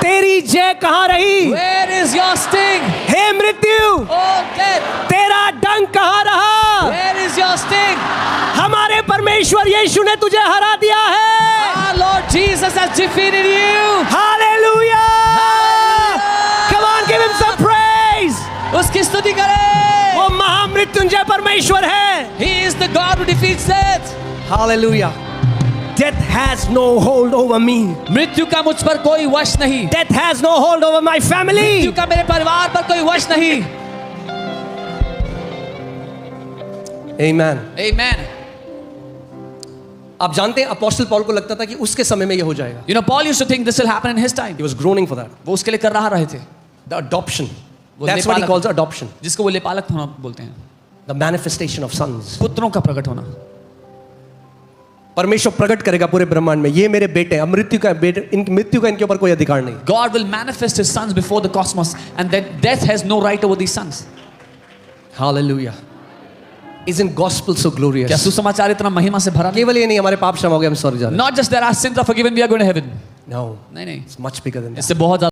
तेरी जय कहाँ रही? where is your sting? हे मृत्यु, Oh death, तेरा डंक कहाँ रहा? where is your sting? हमारे परमेश्वर यीशु ने तुझे हरा दिया है. Our Lord Jesus has defeated you. Hallelujah. Come on, give him some praise. उसकी स्तुति करें. वो महामृत्युंजय परमेश्वर है. He is the God who defeats death. Hallelujah. Death has no hold over me. मृत्यु का मुझ पर कोई वश नहीं. Death has no hold over my family. मृत्यु का मेरे परिवार पर कोई वश नहीं. Amen. Amen. आप जानते हैं अपोस्टल पॉल को लगता था कि उसके समय में ये हो जाएगा. You know, Paul used to think this will happen in his time. He was groaning for that. वो उसके लिए कर रहे थे. The adoption. वो That's what he लेपालक- calls adoption. जिसको वो लेपालक होना बोलते हैं. The manifestation of sons. पुत्रों का प्रकट होना. परमेश्वर प्रकट करेगा पूरे ब्रह्मांड में, ये मेरे बेटे हैं. अब मृत्यु का इनके ऊपर कोई अधिकार नहीं. God will manifest his sons before the cosmos, and that death has no right over these sons. Hallelujah. Isn't gospel so क्या glorious? सुसमाचार इतना महिमा से भरा? केवल ये नहीं, हमारे पाप क्षमा हो गए, हम स्वर्ग जा रहे हैं. Not just that our sins are forgiven, we are going to heaven. No, नहीं नहीं, it's much bigger than that. इससे बहुत